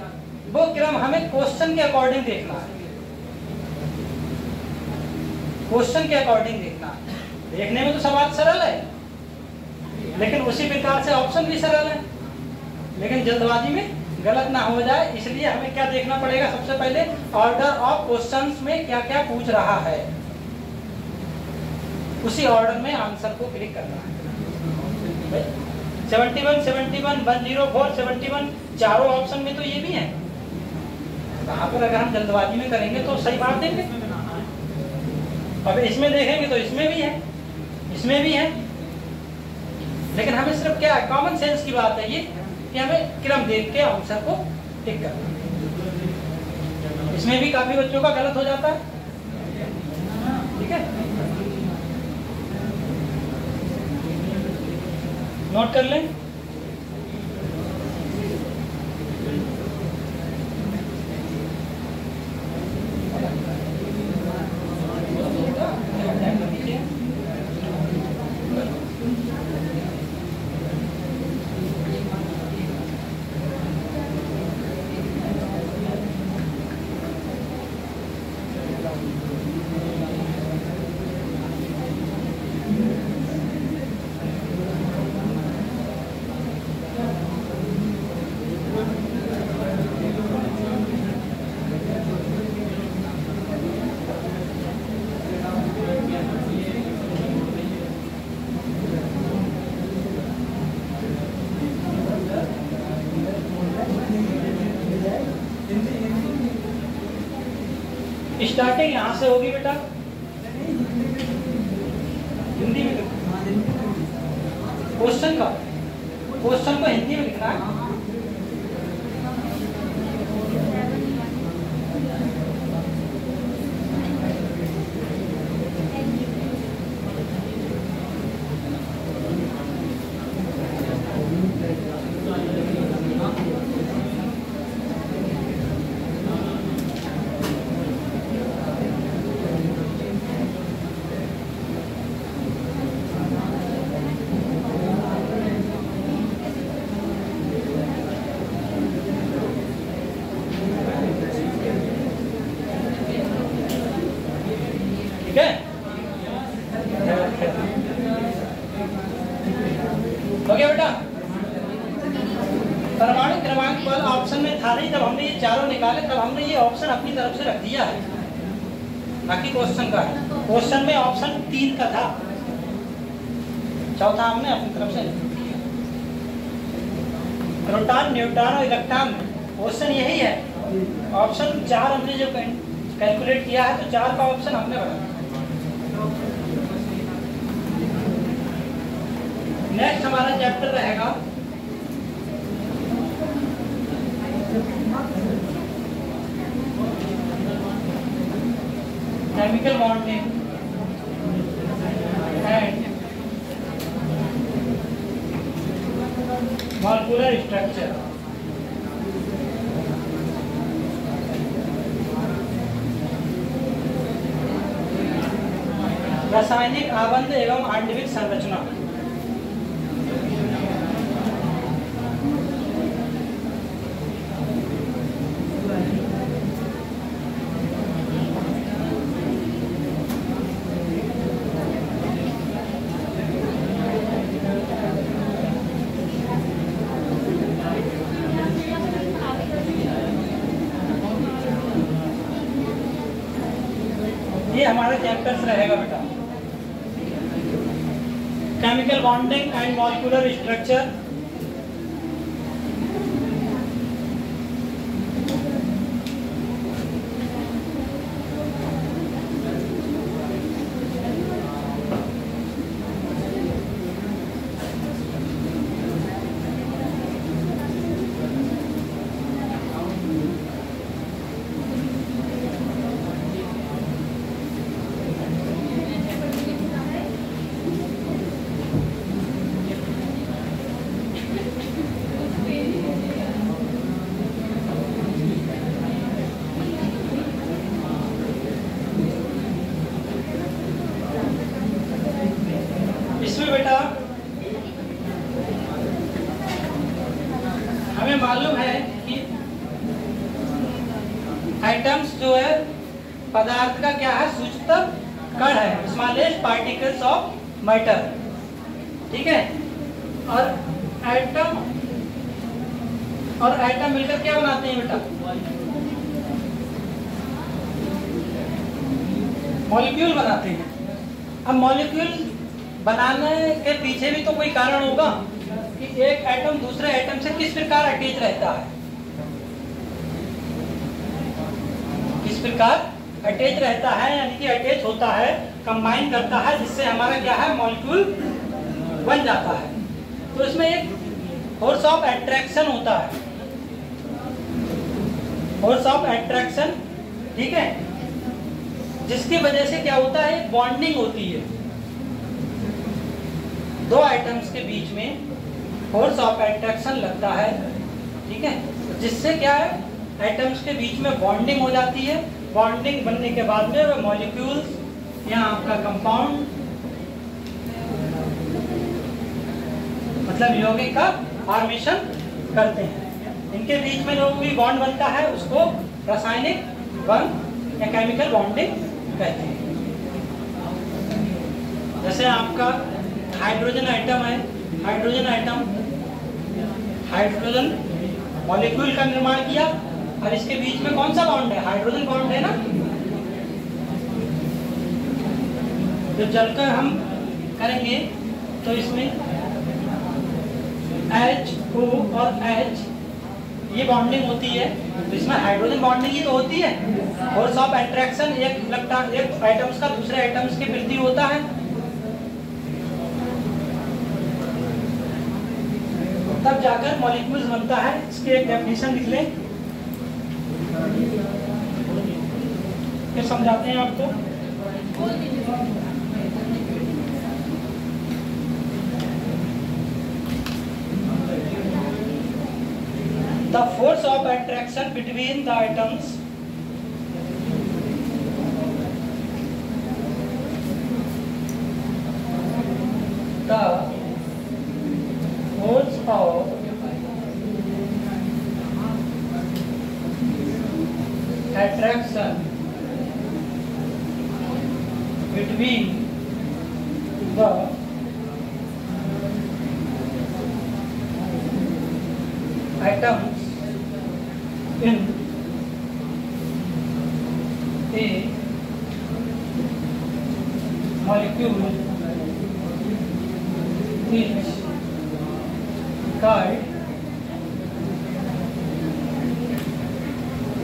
वो क्रम हमें क्वेश्चन के अकॉर्डिंग देखना है, क्वेश्चन के अकॉर्डिंग देखना है। देखने में तो सवाल सरल है, लेकिन उसी प्रकार से ऑप्शन भी सरल है, लेकिन जल्दबाजी में गलत ना हो जाए, इसलिए हमें क्या देखना पड़ेगा? सबसे पहले ऑर्डर ऑफ क्वेश्चंस में क्या क्या पूछ रहा है, उसी ऑर्डर में आंसर को क्लिक करना है। 71 71 104 71 चारों ऑप्शन में तो ये भी है। कहाँ पर अगर हम जल्दबाजी में करेंगे तो सही बात देंगे, अब इसमें देखेंगे तो इसमें भी है, इसमें भी है, लेकिन हमें सिर्फ क्या है, कॉमन सेंस की बात है ये कि हमें क्रम देख के आंसर को टिक करना। इसमें भी काफी बच्चों का गलत हो जाता है, ठीक है, नोट कर लें। स्टार्टिंग यहाँ से होगी बेटा, हिंदी में क्वेश्चन का, क्वेश्चन को हिंदी में लिखना है। ये ऑप्शन अपनी तरफ से रख दिया है, बाकी क्वेश्चन का है। क्वेश्चन में ऑप्शन 3 का था, चौथा हमने अपनी तरफ से। प्रोटॉन, न्यूट्रॉन और इलेक्ट्रॉन, क्वेश्चन यही है। ऑप्शन 4 हमने जो कैलकुलेट किया है तो 4 का ऑप्शन हमने बनाया। नेक्स्ट हमारा चैप्टर रहेगा chemical bonding and molecular structure. रासायनिक आबंध एवं आणविक संरचना। ये हमारा चैप्टर्स रहेगा बेटा, chemical bonding and molecular structure, बेटा हमें मालूम है कि आइटम्स जो है पदार्थ का क्या है, सूचक कण है, स्मॉलेस्ट पार्टिकल्स ऑफ मैटर, ठीक है। और एटम मिलकर क्या बनाते हैं बेटा, मॉलिक्यूल बनाते हैं। अब मॉलिक्यूल बनाने के पीछे भी तो कोई कारण होगा कि एक एटम दूसरे एटम से किस प्रकार अटैच रहता है, किस प्रकार अटैच रहता है, यानी कि अटैच होता है, कंबाइन करता है, जिससे हमारा क्या है, मॉलिक्यूल बन जाता है। तो इसमें एक फोर्स ऑफ अट्रैक्शन होता है, फोर्स ऑफ अट्रैक्शन, ठीक है, जिसकी वजह से क्या होता है, बॉन्डिंग होती है दो आइटम्स के बीच में, फोर्स ऑफ अट्रैक्शन लगता है, ठीक है, जिससे क्या है, एटम्स के बीच में बॉन्डिंग हो जाती है। बॉन्डिंग बनने के बाद में वो मॉलिक्यूल्स या आपका कंपाउंड मतलब यौगिक का फॉर्मेशन करते हैं। इनके बीच में जो भी बॉन्ड बनता है उसको रासायनिक बंध या केमिकल बॉन्डिंग कहते हैं। जैसे आपका हाइड्रोजन आइटम है, हाइड्रोजन आइटम, हाइड्रोजन मॉलिक्यूल का निर्माण किया और इसके बीच में कौन सा बॉन्ड है, हाइड्रोजन बॉन्ड है ना। तो चलकर हम करेंगे तो इसमें HO और H ये बॉन्डिंग होती है, तो इसमें हाइड्रोजन बॉन्डिंग ही तो होती है। फोर्स ऑफ अट्रैक्शन एक आइटम्स का दूसरे आइटम्स के प्रति होता है, तब जाकर मॉलिक्यूल्स बनता है। इसकी एक डेफिनेशन लिख लें, फिर समझाते हैं आपको। The force of attraction between the atoms the force of attraction between the atoms in A molecule is called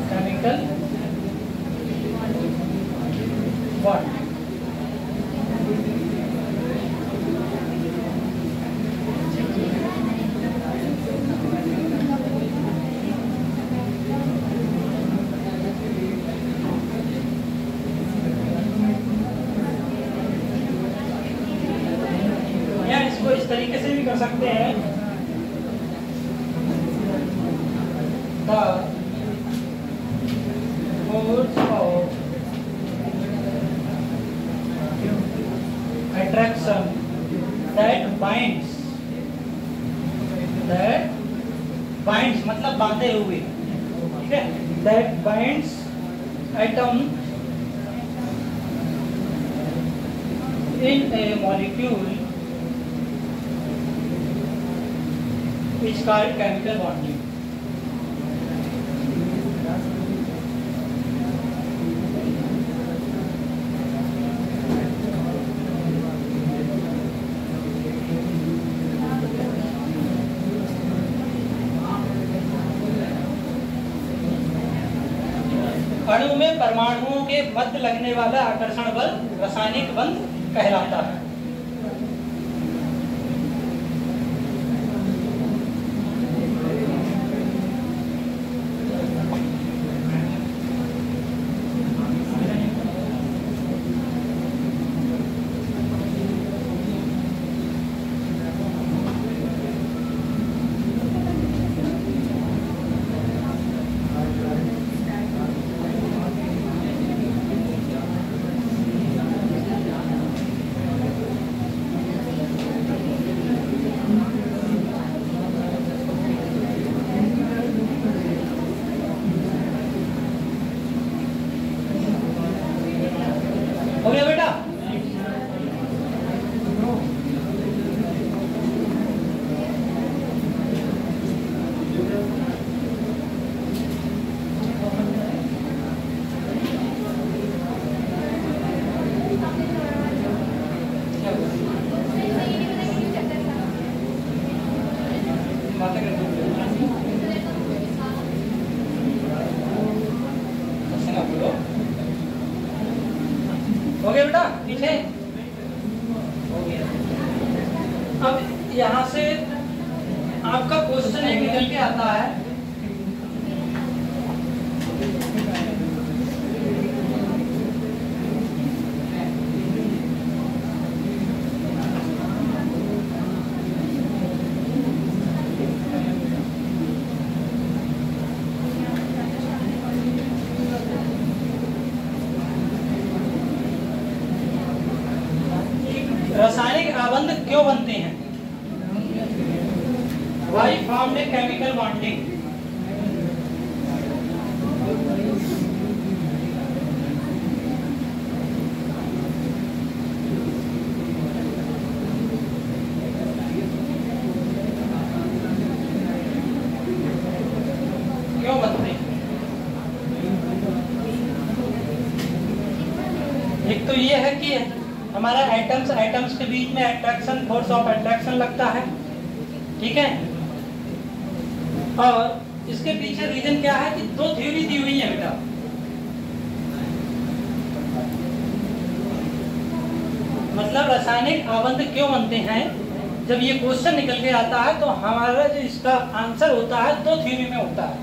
chemical bond. इस तरीके से भी कर सकते हैं, the force of attraction that binds मतलब बांधे हुए, ठीक है, that binds atom in A molecule is called chemical bonding. अणु में परमाणुओं के मध्य लगने वाला आकर्षण बल रासायनिक बंध कहलाता है। हो गया बेटा? हो गया बेटा? ठीक है, हो गया। अब यहाँ से आपका क्वेश्चन एक निकल के आता है, रासायनिक आबंध क्यों बनते हैं? Why formed a chemical bonding? क्यों बनते हैं? एक तो ये है कि हमारा एटम्स के बीच में अट्रैक्शन, फोर्स ऑफ अट्रैक्शन लगता है, ठीक है। और इसके पीछे रीजन क्या है कि दो थ्योरी दी हुई है बेटा। मतलब रासायनिक आबंध क्यों बनते हैं, जब ये क्वेश्चन निकल के आता है तो हमारा जो इसका आंसर होता है दो थ्योरी में होता है,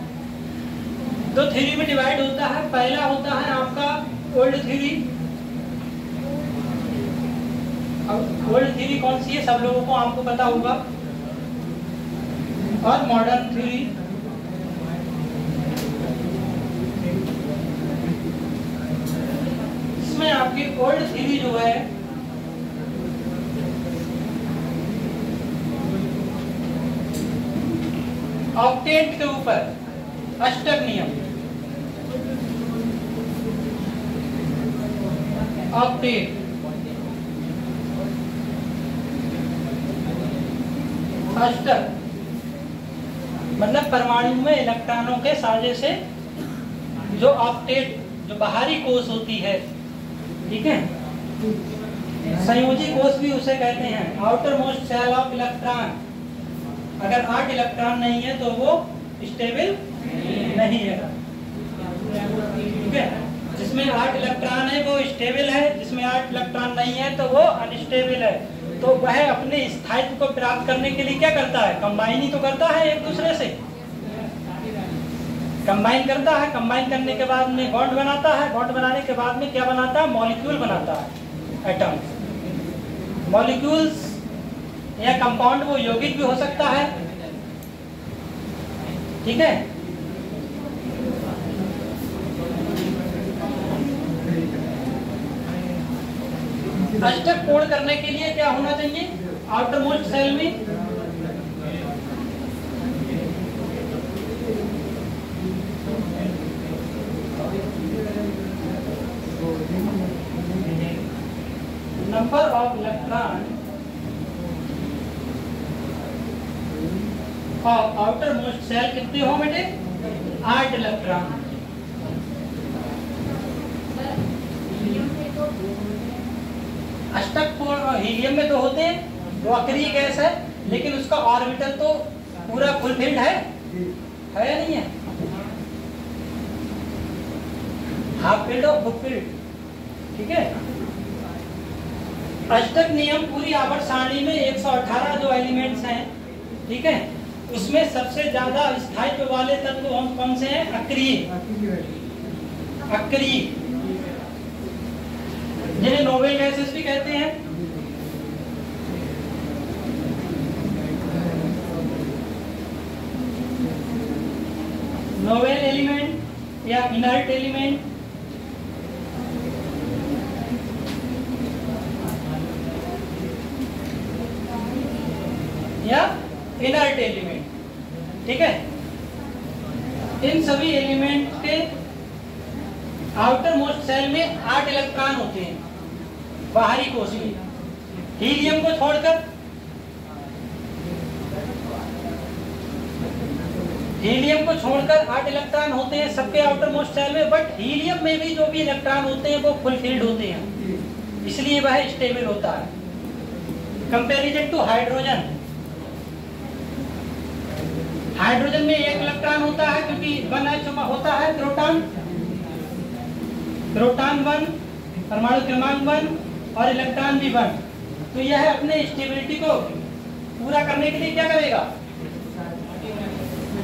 दो थ्योरी में डिवाइड होता है। पहला होता है आपका ओल्ड थ्योरी। अब ओल्ड थ्योरी कौन सी है, सब लोगों को आपको पता होगा, और मॉडर्न थ्योरी। इसमें आपकी ओल्ड थ्योरी जो है ऑक्टेट के ऊपर, अष्टक नियम, ऑक्टेट, अष्टक मतलब परमाणु में इलेक्ट्रॉनों के साझे से जो ऑक्टेट जो बाहरी कोष होती है, ठीक है, संयोजी कोष भी उसे कहते हैं। Outermost shell of electron, अगर 8 इलेक्ट्रॉन नहीं है तो वो स्टेबल नहीं है, ठीक है। जिसमें 8 इलेक्ट्रॉन है वो स्टेबल है, जिसमें 8 इलेक्ट्रॉन नहीं है तो वो अनस्टेबल है। तो वह अपने स्थायित्व को प्राप्त करने के लिए क्या करता है? कंबाइन ही तो करता है एक दूसरे से, कंबाइन करता है। कंबाइन करने के बाद में बॉन्ड बनाता है, बॉन्ड बनाने के बाद में क्या बनाता है? मॉलिक्यूल बनाता है, एटम। मॉलिक्यूल्स या कंपाउंड वो यौगिक भी हो सकता है, ठीक है। अष्टक पूर्ण करने के लिए क्या होना चाहिए आउटर मोस्ट सेल में? Number of electron of outermost shell कितने हो बेटे? 8 इलेक्ट्रॉन। अष्टक पूर्ण हीलियम में तो होते हैं, वो अक्रिय गैस है, लेकिन उसका ऑर्बिटल तो पूरा फुलफिल्ड है या नहीं है? हाफ फिल्ड और फुल फिल्ड, ठीक है। अष्टक नियम पूरी आवर्त सारणी में 118 जो एलिमेंट्स हैं, ठीक है, उसमें सबसे ज्यादा स्थायित्व वाले तत्व हम कौन से हैं? अक्रिय, अक्रिय, जिन्हें नोबेल गैसेस भी कहते हैं। नोबेल एलिमेंट या इनर्ट एलिमेंट, या इनर्ट एलिमेंट, ठीक है। इन सभी एलिमेंट के आउटर मोस्ट सेल में 8 इलेक्ट्रॉन होते हैं बाहरी कोश में, हीलियम को छोड़कर। हीलियम को छोड़कर 8 इलेक्ट्रॉन होते हैं सबके आउटर मोस्ट सेल में, बट हीलियम में भी जो भी इलेक्ट्रॉन होते हैं वो फुलफिल्ड होते हैं, इसलिए वह स्टेबल होता है कंपैरिजन टू हाइड्रोजन। हाइड्रोजन में 1 इलेक्ट्रॉन होता है क्योंकि 1H होता है प्रोटॉन, प्रोटॉन 1, परमाणु क्रमांक 1 और इलेक्ट्रॉन भी 1। तो यह अपने स्टेबिलिटी को पूरा करने के लिए क्या करेगा?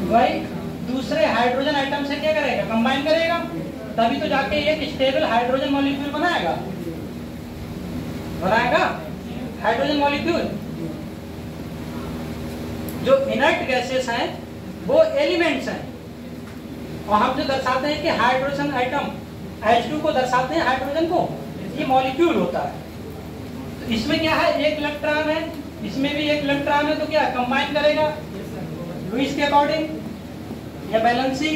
वही दूसरे हाइड्रोजन आइटम से क्या करेगा? कंबाइन करेगा, तभी तो जाके एक स्टेबल हाइड्रोजन मॉलिक्यूल बनाएगा, हाइड्रोजन मॉलिक्यूल। जो इनर्ट गैसेस हैं वो एलिमेंट्स हैं, और हम जो दर्शाते हैं कि हाइड्रोजन आइटम H2 को दर्शाते हैं, हाइड्रोजन को, ये मॉलिक्यूल होता है। तो इसमें क्या है? 1 इलेक्ट्रॉन है, इसमें भी 1 इलेक्ट्रॉन है, तो क्या कंबाइन करेगा लुईस के अकॉर्डिंग या बैलेंसी।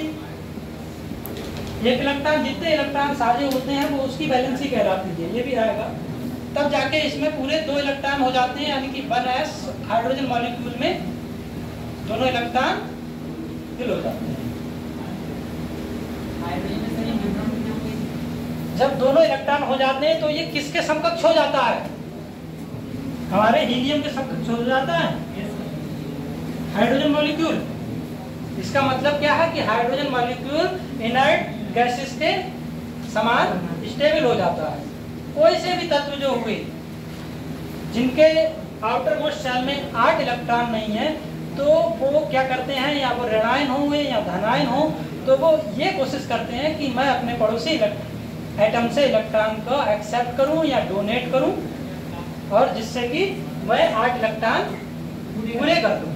1 इलेक्ट्रॉन, जितने इलेक्ट्रॉन साझे होते हैं वो उसकी बैलेंसी कहलाती है, ये भी आएगा। तब जाके इसमें पूरे 2 इलेक्ट्रॉन हो जाते हैं, यानी कि 1s हाइड्रोजन मॉलिक्यूल में दोनों इलेक्ट्रॉन फिल हो जाते हैं। जब दोनों इलेक्ट्रॉन हो जाते हैं तो ये किसके समकक्ष हो जाता है? हमारे हीलियम के समकक्ष हो जाता है, हाइड्रोजन मॉलिक्यूल। इसका मतलब क्या है कि हाइड्रोजन मॉलिक्यूल इनर्ट गैसेस के समान स्टेबल हो जाता है। कोई से भी तत्व जो हुए जिनके आउटर मोस्ट शेल में 8 इलेक्ट्रॉन नहीं है, तो वो क्या करते हैं, या वो ऋणायन होंगे या धनायन हो, तो वो ये कोशिश करते हैं कि मैं अपने पड़ोसी एटम से इलेक्ट्रॉन को एक्सेप्ट करूं या डोनेट करूं, और जिससे कि मैं 8 इलेक्ट्रॉन पूरे कर दूं।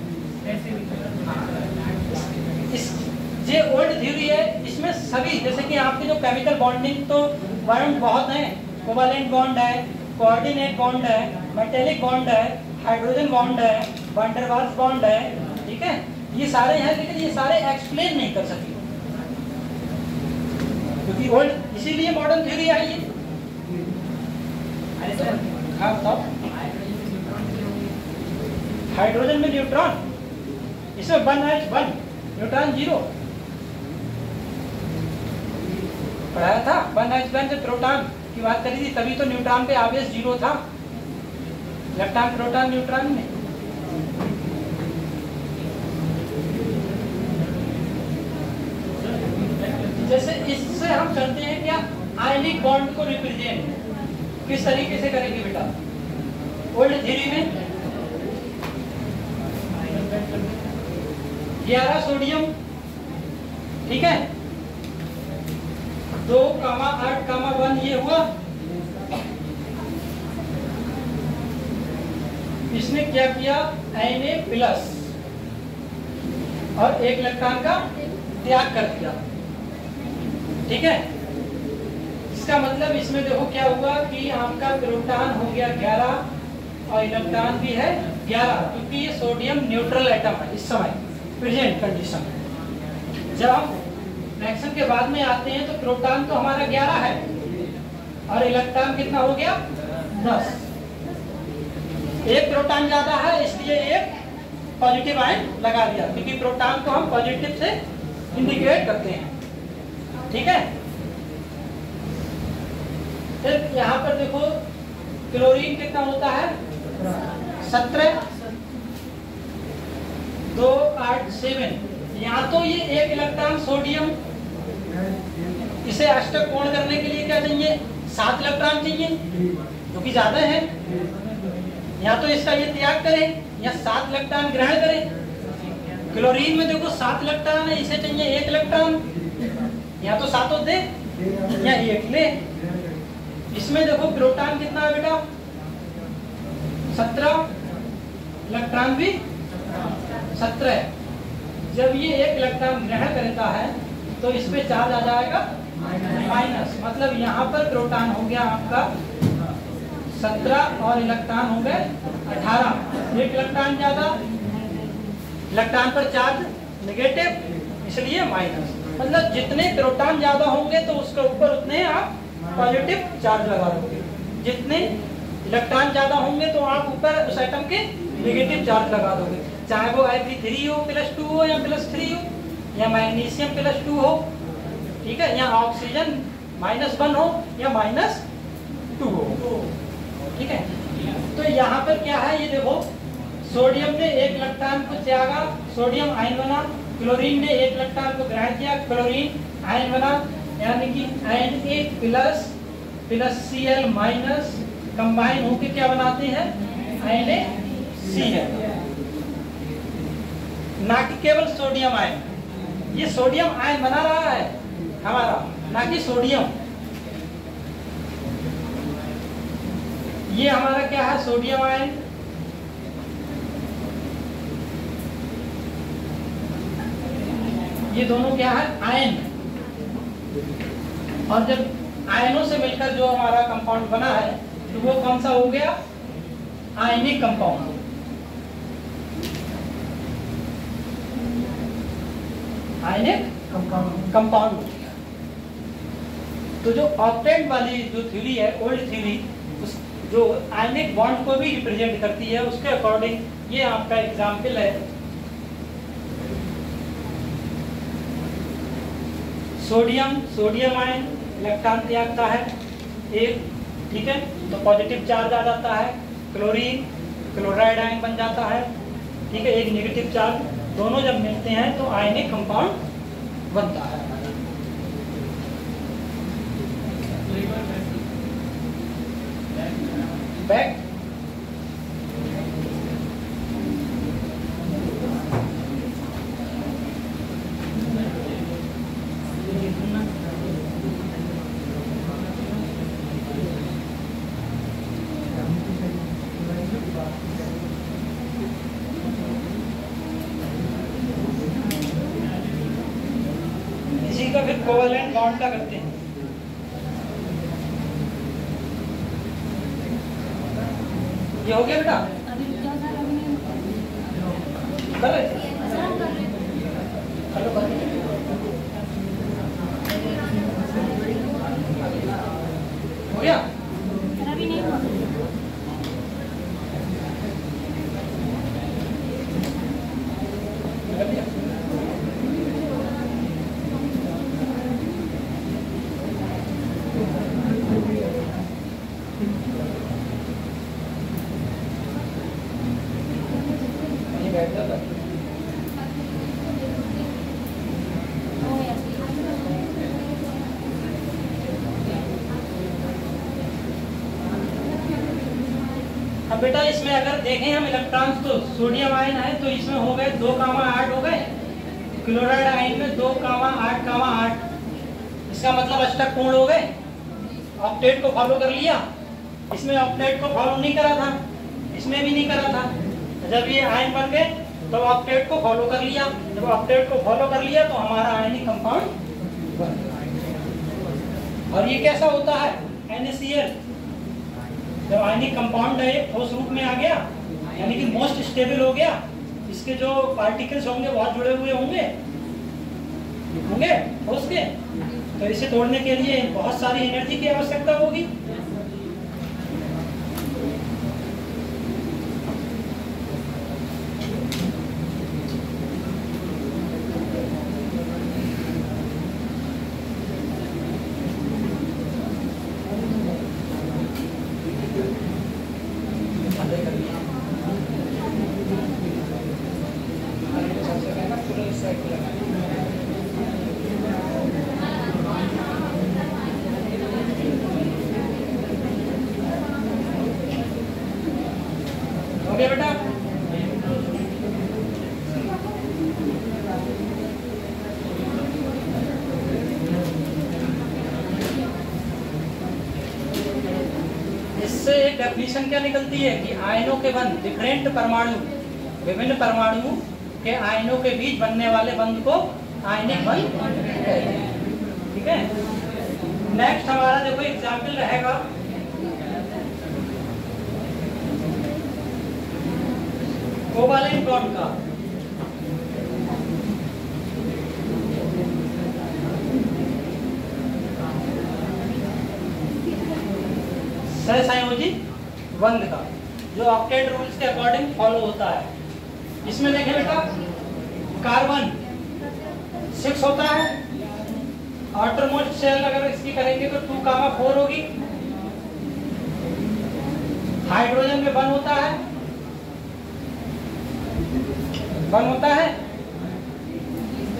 ये ओल्ड थ्योरी है, इसमें सभी, जैसे कि आपकी जो केमिकल बॉन्डिंग तो बॉन्ड बहुत हैं, कोवैलेंट बॉन्ड है, कोऑर्डिनेट बॉन्ड है, मेटेलिक बॉन्ड है, हाइड्रोजन बॉन्ड है, वैन डर वाल्स बॉन्ड है, ठीक है, ये सारे हैं, लेकिन ये सारे एक्सप्लेन नहीं कर सकते क्योंकि ओल्ड, इसीलिए मॉडर्न थ्योरी आई है। हाँ बताओ। हाइड्रोजन में न्यूट्रॉन, इसमें 1H1, न्यूट्रॉन 0। पढ़ाया था 1s1 जब प्रोटॉन की बात करी थी, तभी तो न्यूट्रॉन पे आवेश 0 था, इलेक्ट्रॉन प्रोटॉन न्यूट्रॉन में। जैसे इससे हम चलते हैं क्या, आयनिक बॉन्ड को रिप्रेजेंट किस तरीके से करेंगे बेटा। ओल्ड थ्योरी में 11 सोडियम, ठीक है, 2, 8, 1 ये हुआ। इसने क्या किया, Na+ और एक इलेक्ट्रॉन का त्याग कर दिया, ठीक है। इसका मतलब इसमें देखो क्या हुआ कि आपका प्रोटॉन हो गया 11 और इलेक्ट्रॉन भी है 11, क्योंकि ये सोडियम न्यूट्रल एटम है इस समय प्रेजेंट कंडीशन में। जब हम रिएक्शन के बाद में आते हैं तो प्रोटॉन तो हमारा 11 है और इलेक्ट्रॉन कितना हो गया 10। एक प्रोटॉन ज्यादा है इसलिए एक पॉजिटिव आयन लगा दिया, क्योंकि प्रोटॉन को हम पॉजिटिव से इंडिकेट करते हैं, ठीक है। फिर यहाँ पर देखो क्लोरीन कितना होता है 17, 2, 8, 7। यहाँ तो ये एक इलेक्ट्रॉन सोडियम, इसे अष्टकोण करने के लिए क्या चाहिए 7 इलेक्ट्रॉन चाहिए, जो कि ज्यादा है। यहाँ तो इसका ये त्याग करे या 7 इलेक्ट्रॉन ग्रहण करे। क्लोरीन में देखो 7 इलेक्ट्रॉन है, इसे चाहिए 1 इलेक्ट्रॉन, यहाँ तो 7 होते या 1 ले। इसमें देखो प्रोटॉन कितना है बेटा 17, इलेक्ट्रॉन भी 17 है। जब ये 1 इलेक्ट्रॉन ग्रहण करता है तो इस पे चार्ज आ जाएगा माइनस, मतलब यहाँ पर प्रोटॉन हो गया आपका 17 और इलेक्ट्रॉन हो गए 18। एक इलेक्ट्रॉन ज्यादा, इलेक्ट्रॉन पर चार्ज नेगेटिव इसलिए माइनस। मतलब जितने प्रोटॉन ज्यादा होंगे तो उसके ऊपर उतने आप पॉजिटिव चार्ज लगा दोगे, जितने इलेक्ट्रॉन ज्यादा होंगे तो आप ऊपर उस एटम के नेगेटिव चार्ज लगा दोगे, चाहे वो Fe3 हो +2 हो या +3 हो, या मैग्नीशियम +2 हो, ठीक है, या ऑक्सीजन -1 हो या -2 हो, ठीक है। तो यहाँ पर क्या है ये देखो, सोडियम ने 1 इलेक्ट्रॉन को त्यागा, सोडियम आयन बना, क्लोरीन ने 1 इलेक्ट्रॉन को ग्रहण किया, क्लोरीन आयन बना, यानी कि Na+ Cl- कंबाइन होकर क्या बनाते हैं NaCl। ना कि केवल सोडियम आयन, ये सोडियम आयन बना रहा है हमारा, ना कि सोडियम। ये हमारा क्या है सोडियम आयन, ये दोनों क्या है आयन। और जब आयनों से मिलकर जो हमारा कंपाउंड बना है तो वो कौन सा हो गया आयनिक कंपाउंड। आयनिक कंपाउंड हो गया। तो जो ऑक्टेट वाली जो थ्योरी है ओल्ड थ्योरी, उस जो आयनिक बॉन्ड को भी रिप्रेजेंट करती है, उसके अकॉर्डिंग ये आपका एग्जाम्पल है। सोडियम आयन इलेक्ट्रॉन त्यागता है 1, ठीक है, तो पॉजिटिव चार्ज आ जाता है। क्लोरीन क्लोराइड आयन बन जाता है, ठीक है, एक नेगेटिव चार्ज, दोनों जब मिलते हैं तो आयनिक कंपाउंड बनता है। बैक इसी का फिर कोवैलेंट बॉन्ड का करते हैं। ये हो गया बेटा, हो गया। अब बेटा इसमें अगर देखें हम इलेक्ट्रॉन्स तो सोडियम आयन है तो इसमें हो गए 2,8 हो गए, क्लोराइड आयन में 2,8,8, इसका मतलब अष्टक पूर्ण हो गए। ऑक्टेट को फॉलो कर लिया, इसमें ऑक्टेट को फॉलो नहीं करा था, इसमें भी नहीं करा था। जब ये आयन बन गए तो ऑक्टेट को फॉलो कर लिया, जब ऑक्टेट को फॉलो कर लिया तो हमारा आयनिक कंपाउंड बन गया। और ये कैसा होता है NaCl, जब आयनिक कंपाउंड है ठोस रूप में आ गया यानी कि मोस्ट स्टेबल हो गया, इसके जो पार्टिकल्स होंगे बहुत जुड़े हुए होंगे ठोस के, तो इसे तोड़ने के लिए बहुत सारी एनर्जी की आवश्यकता होगी। ओके बेटा, इससे एक डेफिनेशन क्या निकलती है कि आयनों के बंध डिफरेंट परमाणु, विभिन्न परमाणुओं के आयनों के बीच बनने वाले बंध को आयनिक बंध कहते हैं। ठीक है, नेक्स्ट हमारा देखो एग्जाम्पल रहेगा कोवालेंट बॉन्ड का। सहसंयोजी बंध का जो ऑक्टेट रूल्स के अकॉर्डिंग फॉलो होता है। इसमें देखें बेटा कार्बन 6 होता है, आउटरमोस्ट शेल अगर इसकी करेंगे तो 2,4 होगी। हाइड्रोजन में 1 होता है, 1 होता है,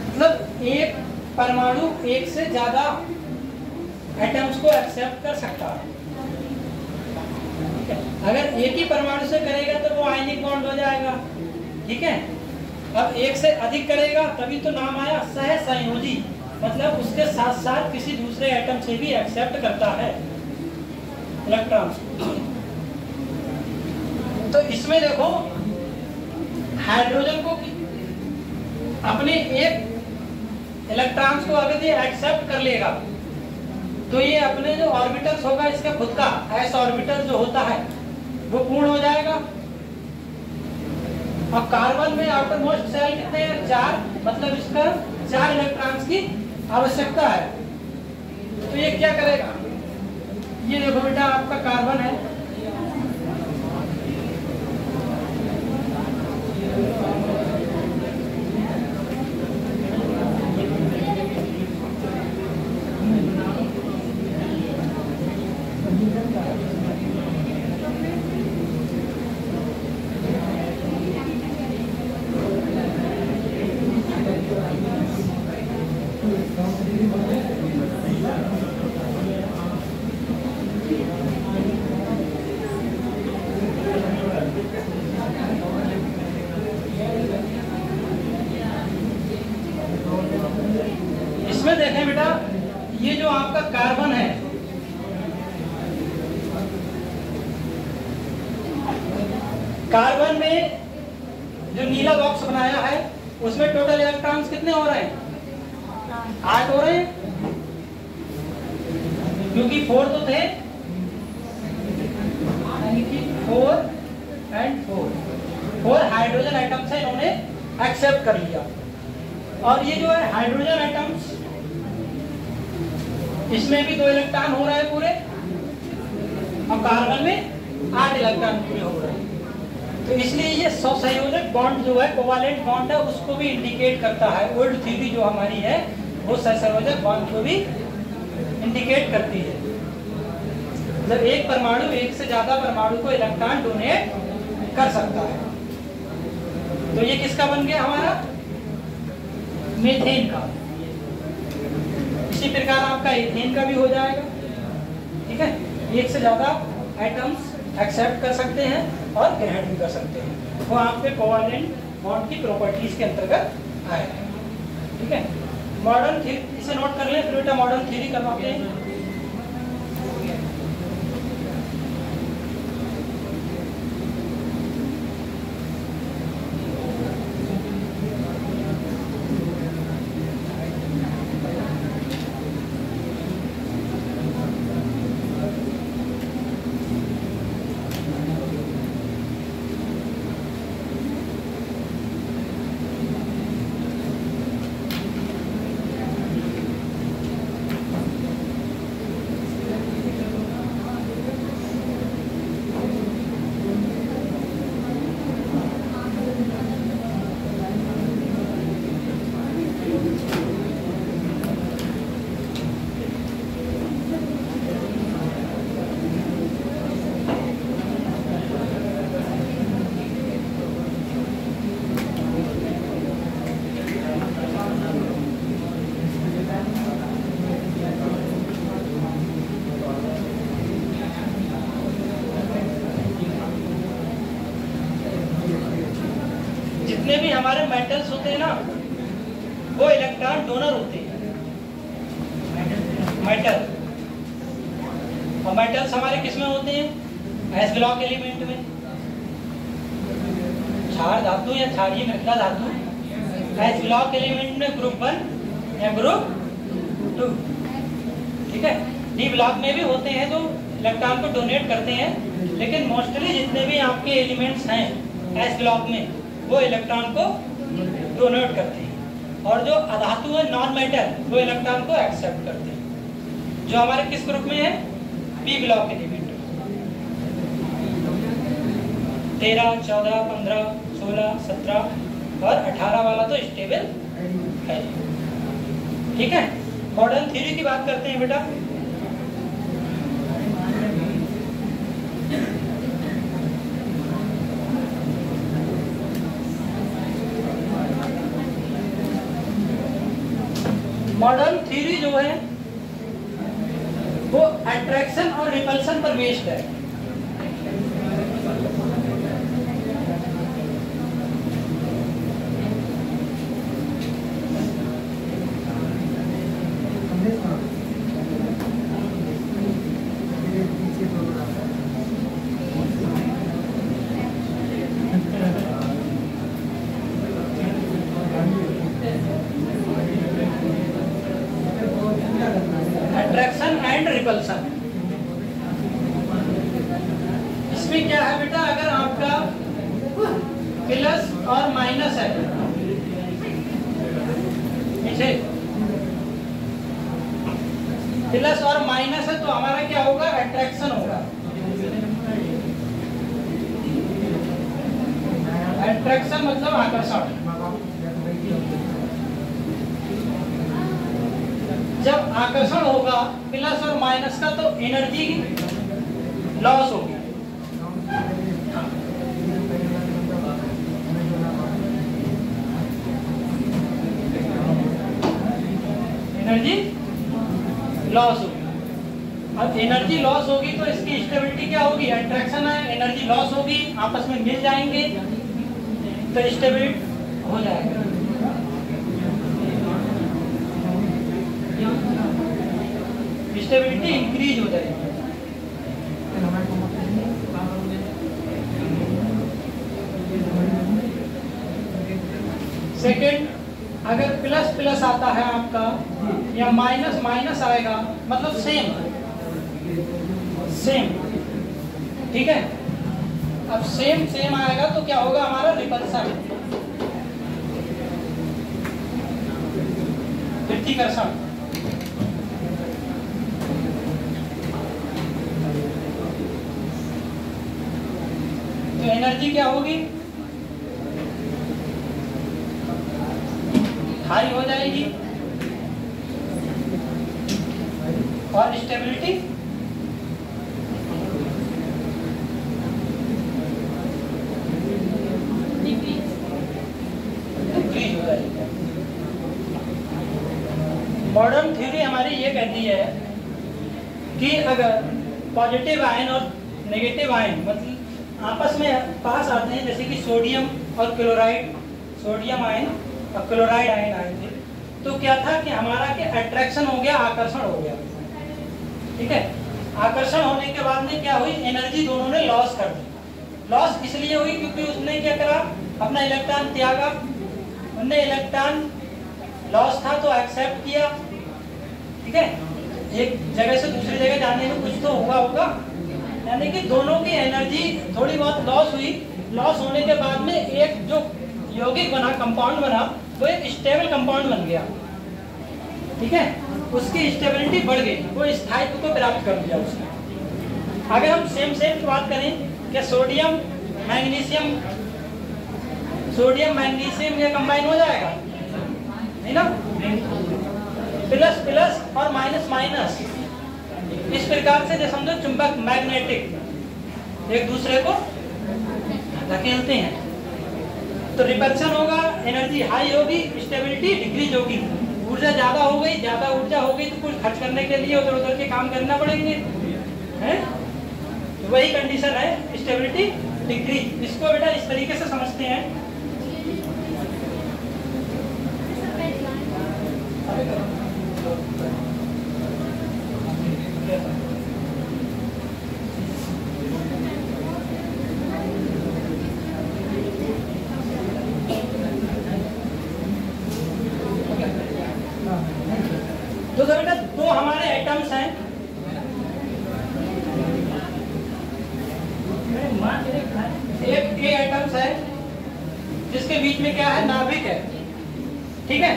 मतलब एक परमाणु एक से ज्यादा एटम्स को एक्सेप्ट कर सकता है। अगर एक ही परमाणु से करेगा तो वो आयनिक बॉन्ड हो जाएगा। ठीक है, अब एक से अधिक करेगा तभी तो नाम आया सहसंयोजी, मतलब उसके साथ साथ किसी दूसरे एटम से भी एक्सेप्ट करता है इलेक्ट्रॉन्स। तो इसमें देखो हाइड्रोजन को अपने एक इलेक्ट्रॉन्स को अगर ये एक्सेप्ट कर लेगा तो ये अपने जो ऑर्बिटल्स होगा इसका खुद का s ऑर्बिटल जो होता है वो पूर्ण हो जाएगा। अब कार्बन में आउटर मोस्ट शेल कितने हैं? 4, मतलब इसका 4 इलेक्ट्रॉन्स की आवश्यकता है। तो ये क्या करेगा, ये देखो बेटा आपका कार्बन है, इसमें देखें बेटा ये जो आपका कार्बन है कार्बन में जो नीला बॉक्स बनाया है उसमें टोटल इलेक्ट्रॉन्स कितने हो रहे हैं? 8 हो रहे हैं, क्योंकि 4 तो थे, यानी कि 4 and 4 हाइड्रोजन एटम्स है, इन्होंने एक्सेप्ट कर लिया। और ये जो है हाइड्रोजन एटम्स इसमें भी 2 इलेक्ट्रॉन हो रहे हैं पूरे, और कार्बन में 8 इलेक्ट्रॉन पूरे हो रहे हैं। तो इसलिए ये सहसंयोजक बॉन्ड जो है कोवालेंट बॉन्ड है उसको भी इंडिकेट करता है। ओल्ड थ्योरी जो हमारी है वो सहसंयोजक बॉन्ड को भी इंडिकेट करती है। जब एक परमाणु एक से ज्यादा परमाणु को इलेक्ट्रॉन डोनेट कर सकता है। तो ये किसका बन गया हमारा? मीथेन का। इसी प्रकार आपका एथेन का भी हो जाएगा। ठीक है, एक से ज्यादा एटम्स एक्सेप्ट कर सकते हैं और ग्रहण भी कर सकते हैं। वो आपके कोवैलेंट बॉन्ड की प्रॉपर्टीज के अंतर्गत आएगा। ठीक है, मॉडर्न थ्योरी इसे नोट कर लें, फिर बेटा मॉडर्न थ्योरी करवाते हैं। जितने भी हमारे मेटल्स होते हैं ना, वो इलेक्ट्रॉन डोनर होते हैं, मेटल। और मेटल्स हमारे किस में होते हैं? एस ब्लॉक एलिमेंट में। क्षार धातु या क्षारीय मृदा धातु एस ब्लॉक एलिमेंट में ग्रुप 1 या ग्रुप 2। ठीक है, डी ब्लॉक में भी होते हैं जो इलेक्ट्रॉन को डोनेट करते हैं, लेकिन मोस्टली जितने भी आपके एलिमेंट्स हैं एस ब्लॉक में, वो इलेक्ट्रॉन को डोनेट करते हैं। और जो अधातु है, नॉन मेटल, वो इलेक्ट्रॉन को एक्सेप्ट करते हैं। जो हमारे किस ग्रुप में है? P block element. 13, 14, 15, 16, 17 और 18 वाला तो स्टेबल है। ठीक है, मॉडर्न थ्योरी की बात करते हैं बेटा। मॉडर्न थ्योरी जो है वो अट्रैक्शन और रिपल्शन पर बेस्ड है। Attraction and repulsion. इसमें क्या है बेटा, अगर आपका प्लस और माइनस है नीचे, प्लस और माइनस है, तो हमारा क्या होगा? अट्रैक्शन होगा। अट्रैक्शन मतलब आकर्षण। जब आकर्षण होगा प्लस और माइनस का, तो एनर्जी लॉस होगी। एनर्जी लॉस होगी। अब एनर्जी लॉस होगी तो इसकी स्टेबिलिटी क्या होगी? अट्रैक्शन है, एनर्जी लॉस होगी, आपस में मिल जाएंगे तो स्टेबिलिटी हो जाएगा। स्टेबिलिटी इंक्रीज हो जाएगी। सेकेंड, अगर प्लस प्लस आता है आपका या माइनस माइनस आएगा, मतलब सेम सेम। ठीक है, अब सेम सेम आएगा तो क्या होगा? हमारा रिपल्सन, व्यतिकर्षण। तो एनर्जी क्या होगी? हाई हो जाएगी और स्टेबिलिटी डिक्रीज हो जाएगी। मॉडर्न थ्योरी हमारी ये कहती है कि अगर पॉजिटिव आयन और नेगेटिव आयन मतलब आपस में पास आते हैं, जैसे कि सोडियम और क्लोराइड, सोडियम आयन और क्लोराइड आयन आए थे, तो क्या था कि हमारा के अट्रैक्शन हो गया, आकर्षण हो गया, ठीक है। आकर्षण होने के बाद में क्या हुई, एनर्जी दोनों ने लॉस कर दी। लॉस इसलिए हुई क्योंकि उसने क्या करा, अपना इलेक्ट्रॉन त्यागा, उनने इलेक्ट्रॉन लॉस था तो एक्सेप्ट किया, ठीक है। एक जगह से दूसरी जगह जाने में कुछ तो हुआ होगा, यानी कि दोनों की एनर्जी थोड़ी बहुत लॉस हुई। लॉस होने के बाद में एक जो यौगिक बना, कंपाउंड बना, वो एक स्टेबल कंपाउंड बन गया, ठीक है। उसकी स्टेबिलिटी बढ़ गई, वो स्थायित्व को प्राप्त कर दिया उसने। अगर हम सेम की बात करें कि सोडियम मैग्नीशियम ये कंबाइन हो जाएगा, नहीं ना, प्लस प्लस और माइनस माइनस, इस प्रकार से जैसे समझो चुंबक मैग्नेटिक एक दूसरे को धकेलते हैं, तो रिपल्शन होगा, एनर्जी हाई होगी, स्टेबिलिटी डिक्रीज होगी, ऊर्जा ज्यादा हो गई, ज्यादा ऊर्जा हो गई तो कुछ खर्च करने के लिए उधर उधर के काम करना पड़ेंगे, हैं? वही कंडीशन है स्टेबिलिटी डिक्रीज। इसको बेटा इस तरीके से समझते हैं, तो बेटा दो हमारे एटम्स हैं, एक ए एटम्स है जिसके बीच में क्या है, नाभिक है, ठीक है।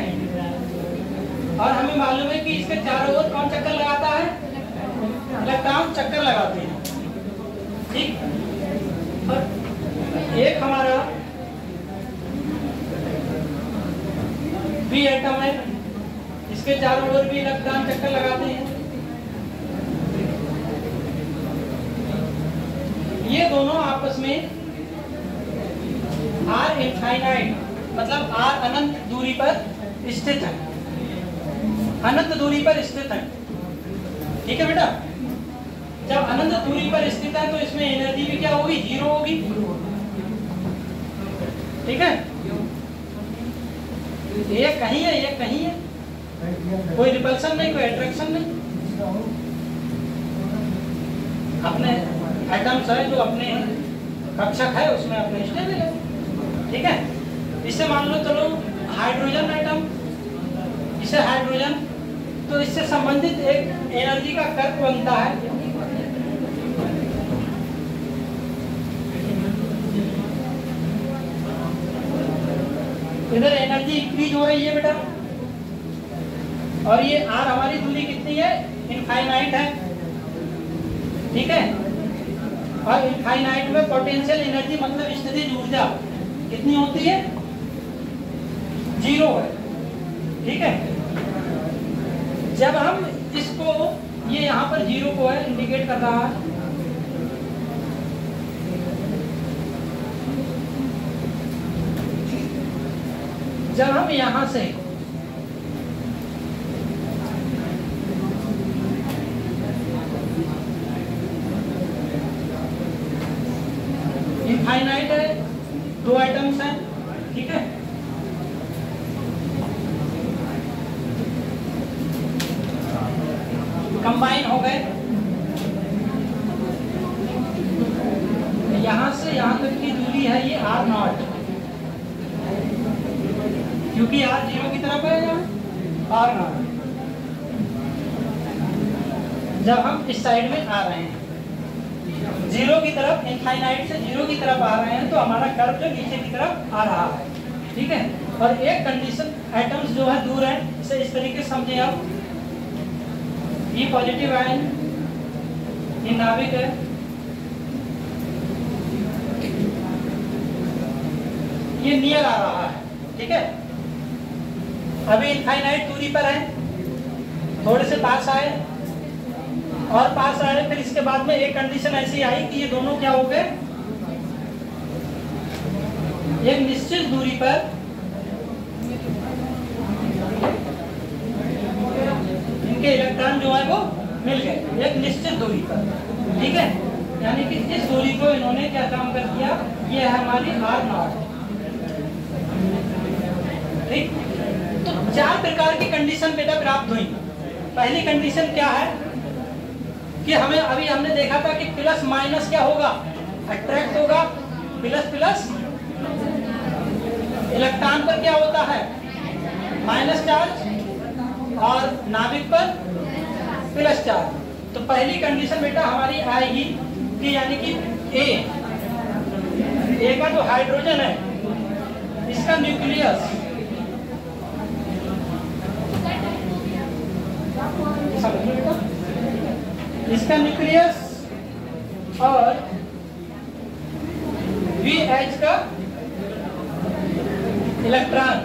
और हमें मालूम है कि इसके चारों ओर कौन चक्कर लगाता है, इलेक्ट्रॉन चक्कर लगाते हैं, ठीक। और एक हमारा बी एटम है, इसके चारों ओर भी इलेक्ट्रॉन चक्कर लगाते हैं। ये दोनों आपस में आर इनफाइनाइट मतलब आर अनंत दूरी पर स्थित है, अनंत दूरी पर स्थित है, ठीक है बेटा। जब अनंत दूरी पर स्थित है तो इसमें एनर्जी भी क्या होगी, जीरो होगी, ठीक है। ये कहीं है, ये कहीं है, कोई रिपल्सन नहीं, कोई अट्रैक्शन नहीं, अपने एटम्स है जो अपने कक्षक है उसमें अपने स्टेबल है, ठीक है। इससे मान लो चलो हाइड्रोजन एटम, इसे हाइड्रोजन, तो इससे संबंधित एक एनर्जी का कर्व बनता है, इधर एनर्जी इंक्रीज हो रही है बेटा, और ये आर हमारी दूरी कितनी है, इनफाइनाइट है, ठीक है। और इनफाइनाइट में पोटेंशियल एनर्जी मतलब स्थितिज ऊर्जा कितनी होती है, जीरो है, ठीक है। जब हम इसको, ये यहाँ पर जीरो को है इंडिकेट कर रहा है, जब हम यहाँ से इनफाइनाइट है, दो आइटम्स हैं, ठीक है। कंबाइन हो गए, यहां से यहां तक की दूरी है ये आर नॉट, क्योंकि आर जीरो की तरफ है यहाँ आर नॉट। जब हम इस साइड में आ रहे हैं जीरो की तरफ, इनफाइनाइट से जीरो की तरफ आ रहे हैं, तो हमारा कर्व जो नीचे की तरफ आ रहा है, ठीक है। और एक कंडीशन, एटम्स जो है दूर है, इसे इस तरीके से समझे आप, ये पॉजिटिव आयन, ये नाभिक है, ये नियर आ रहा है, ठीक है। अभी इनफाइनाइट दूरी पर है, थोड़े से पास आए और पास आए, फिर इसके बाद में एक कंडीशन ऐसी आई कि ये दोनों क्या हो गए, एक निश्चित दूरी पर इनके इलेक्ट्रॉन जो है वो मिल गए, एक निश्चित दूरी पर, ठीक है। यानी कि इस दूरी को इन्होंने क्या काम कर दिया, ये है हमारी R0। ठीक, तो 4 प्रकार की कंडीशन बेटा प्राप्त हुई। पहली कंडीशन क्या है कि हमें अभी हमने देखा था कि प्लस माइनस क्या होगा, अट्रैक्ट होगा, प्लस प्लस इलेक्ट्रॉन पर क्या होता है, माइनस चार्ज, और नाभिक पर प्लस चार्ज। तो पहली कंडीशन बेटा हमारी आएगी कि यानी कि ए का जो हाइड्रोजन है इसका न्यूक्लियस और VH का इलेक्ट्रॉन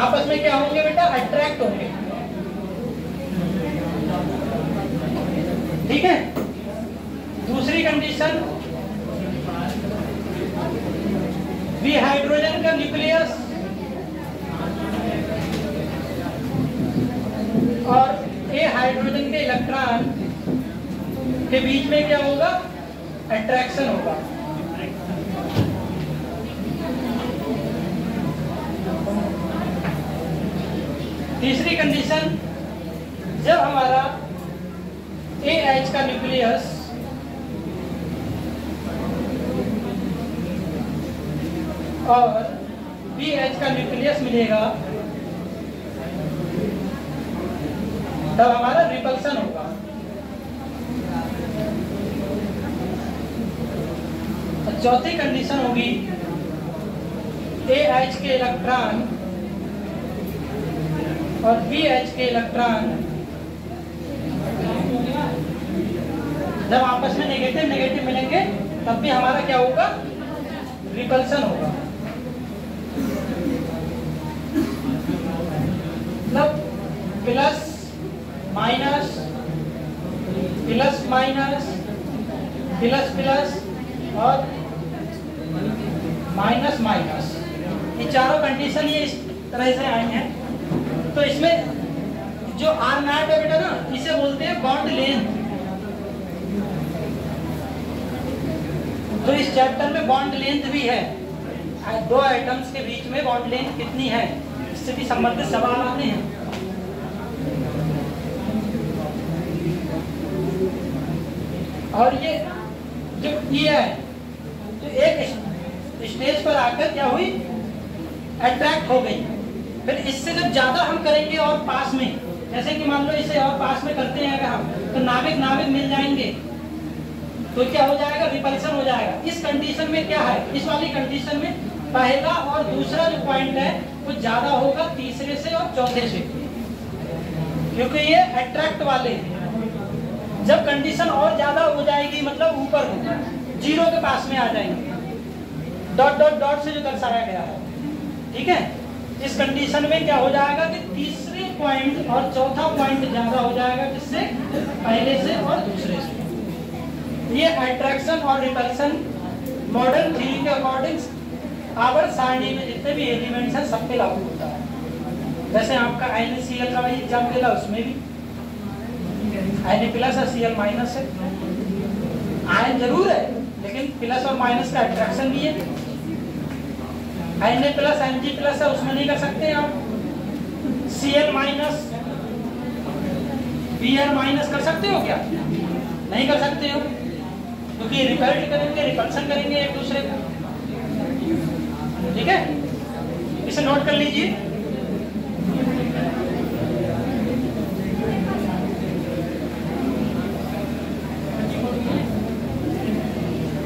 आपस में क्या होंगे बेटा, अट्रैक्ट होंगे। ठीक है। दूसरी कंडीशन, V हाइड्रोजन का न्यूक्लियस और A हाइड्रोजन के इलेक्ट्रॉन के बीच में क्या होगा, अट्रैक्शन होगा। तीसरी कंडीशन, जब हमारा AH का न्यूक्लियस और BH का न्यूक्लियस मिलेगा तब हमारा रिपल्सन होगा। चौथी कंडीशन होगी AH के इलेक्ट्रॉन और BH के इलेक्ट्रॉन जब आपस में नेगेटिव नेगेटिव मिलेंगे तब भी हमारा क्या होगा, रिपल्सन होगा। मतलब plus minus plus minus plus plus और माइनस माइनस, ये चारों कंडीशन ये इस तरह से आई हैं। तो इसमें जो R0 है बेटा ना, इसे बोलते हैं बॉन्ड लेंथ। तो इस चैप्टर में बॉन्ड लेंथ भी है, दो एटम्स के बीच में बॉन्ड लेंथ कितनी है, इससे भी संबंधित सवाल आते हैं। और ये जो E है, तो एक स्टेज पर आकर क्या हुई, अट्रैक्ट हो गई। फिर इससे जब ज्यादा हम करेंगे और पास में, जैसे कि मान लो इसे और पास में करते हैं अगर हम, तो नाभिक नाभिक मिल जाएंगे तो क्या हो जाएगा, रिपल्सन हो जाएगा। इस कंडीशन में क्या है, इस वाली कंडीशन में पहला और दूसरा जो पॉइंट है वो ज्यादा होगा तीसरे से और चौथे से, क्योंकि ये अट्रैक्ट वाले। जब कंडीशन और ज्यादा हो जाएगी मतलब ऊपर होगा, जीरो के पास में आ जाएंगे, डॉट डॉट डॉट से जो दर्शाया गया है। ठीक है, इस कंडीशन में क्या हो जाएगा कि तीसरे पॉइंट और चौथा पॉइंट ज्यादा हो जाएगा, किससे, पहले से और दूसरे से। ये अट्रैक्शन और रिपल्सन मॉडर्न थ्योरी के अकॉर्डिंग आवर्त सारणी में जितने भी एलिमेंट्स हैं सब पे लागू होता है। जैसे आपका NaCl का भाई एग्जाम देला, उसमें भी Na+ और Cl- है, आयन जरूर है लेकिन प्लस और माइनस का अट्रैक्शन भी है। Na+ Mg+ है, उसमें नहीं कर सकते आप। Cl- Br- कर सकते हो क्या, नहीं कर सकते हो, क्योंकि रिपल्ट करेंगे, रिपल्सन करेंगे एक दूसरे को। ठीक है, इसे नोट कर लीजिए।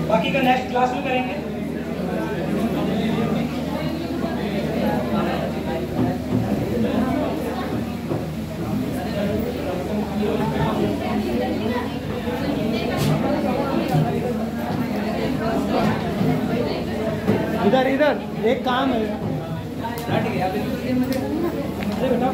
बाकी का नेक्स्ट क्लास में करेंगे। इधर इधर एक काम है। बेटा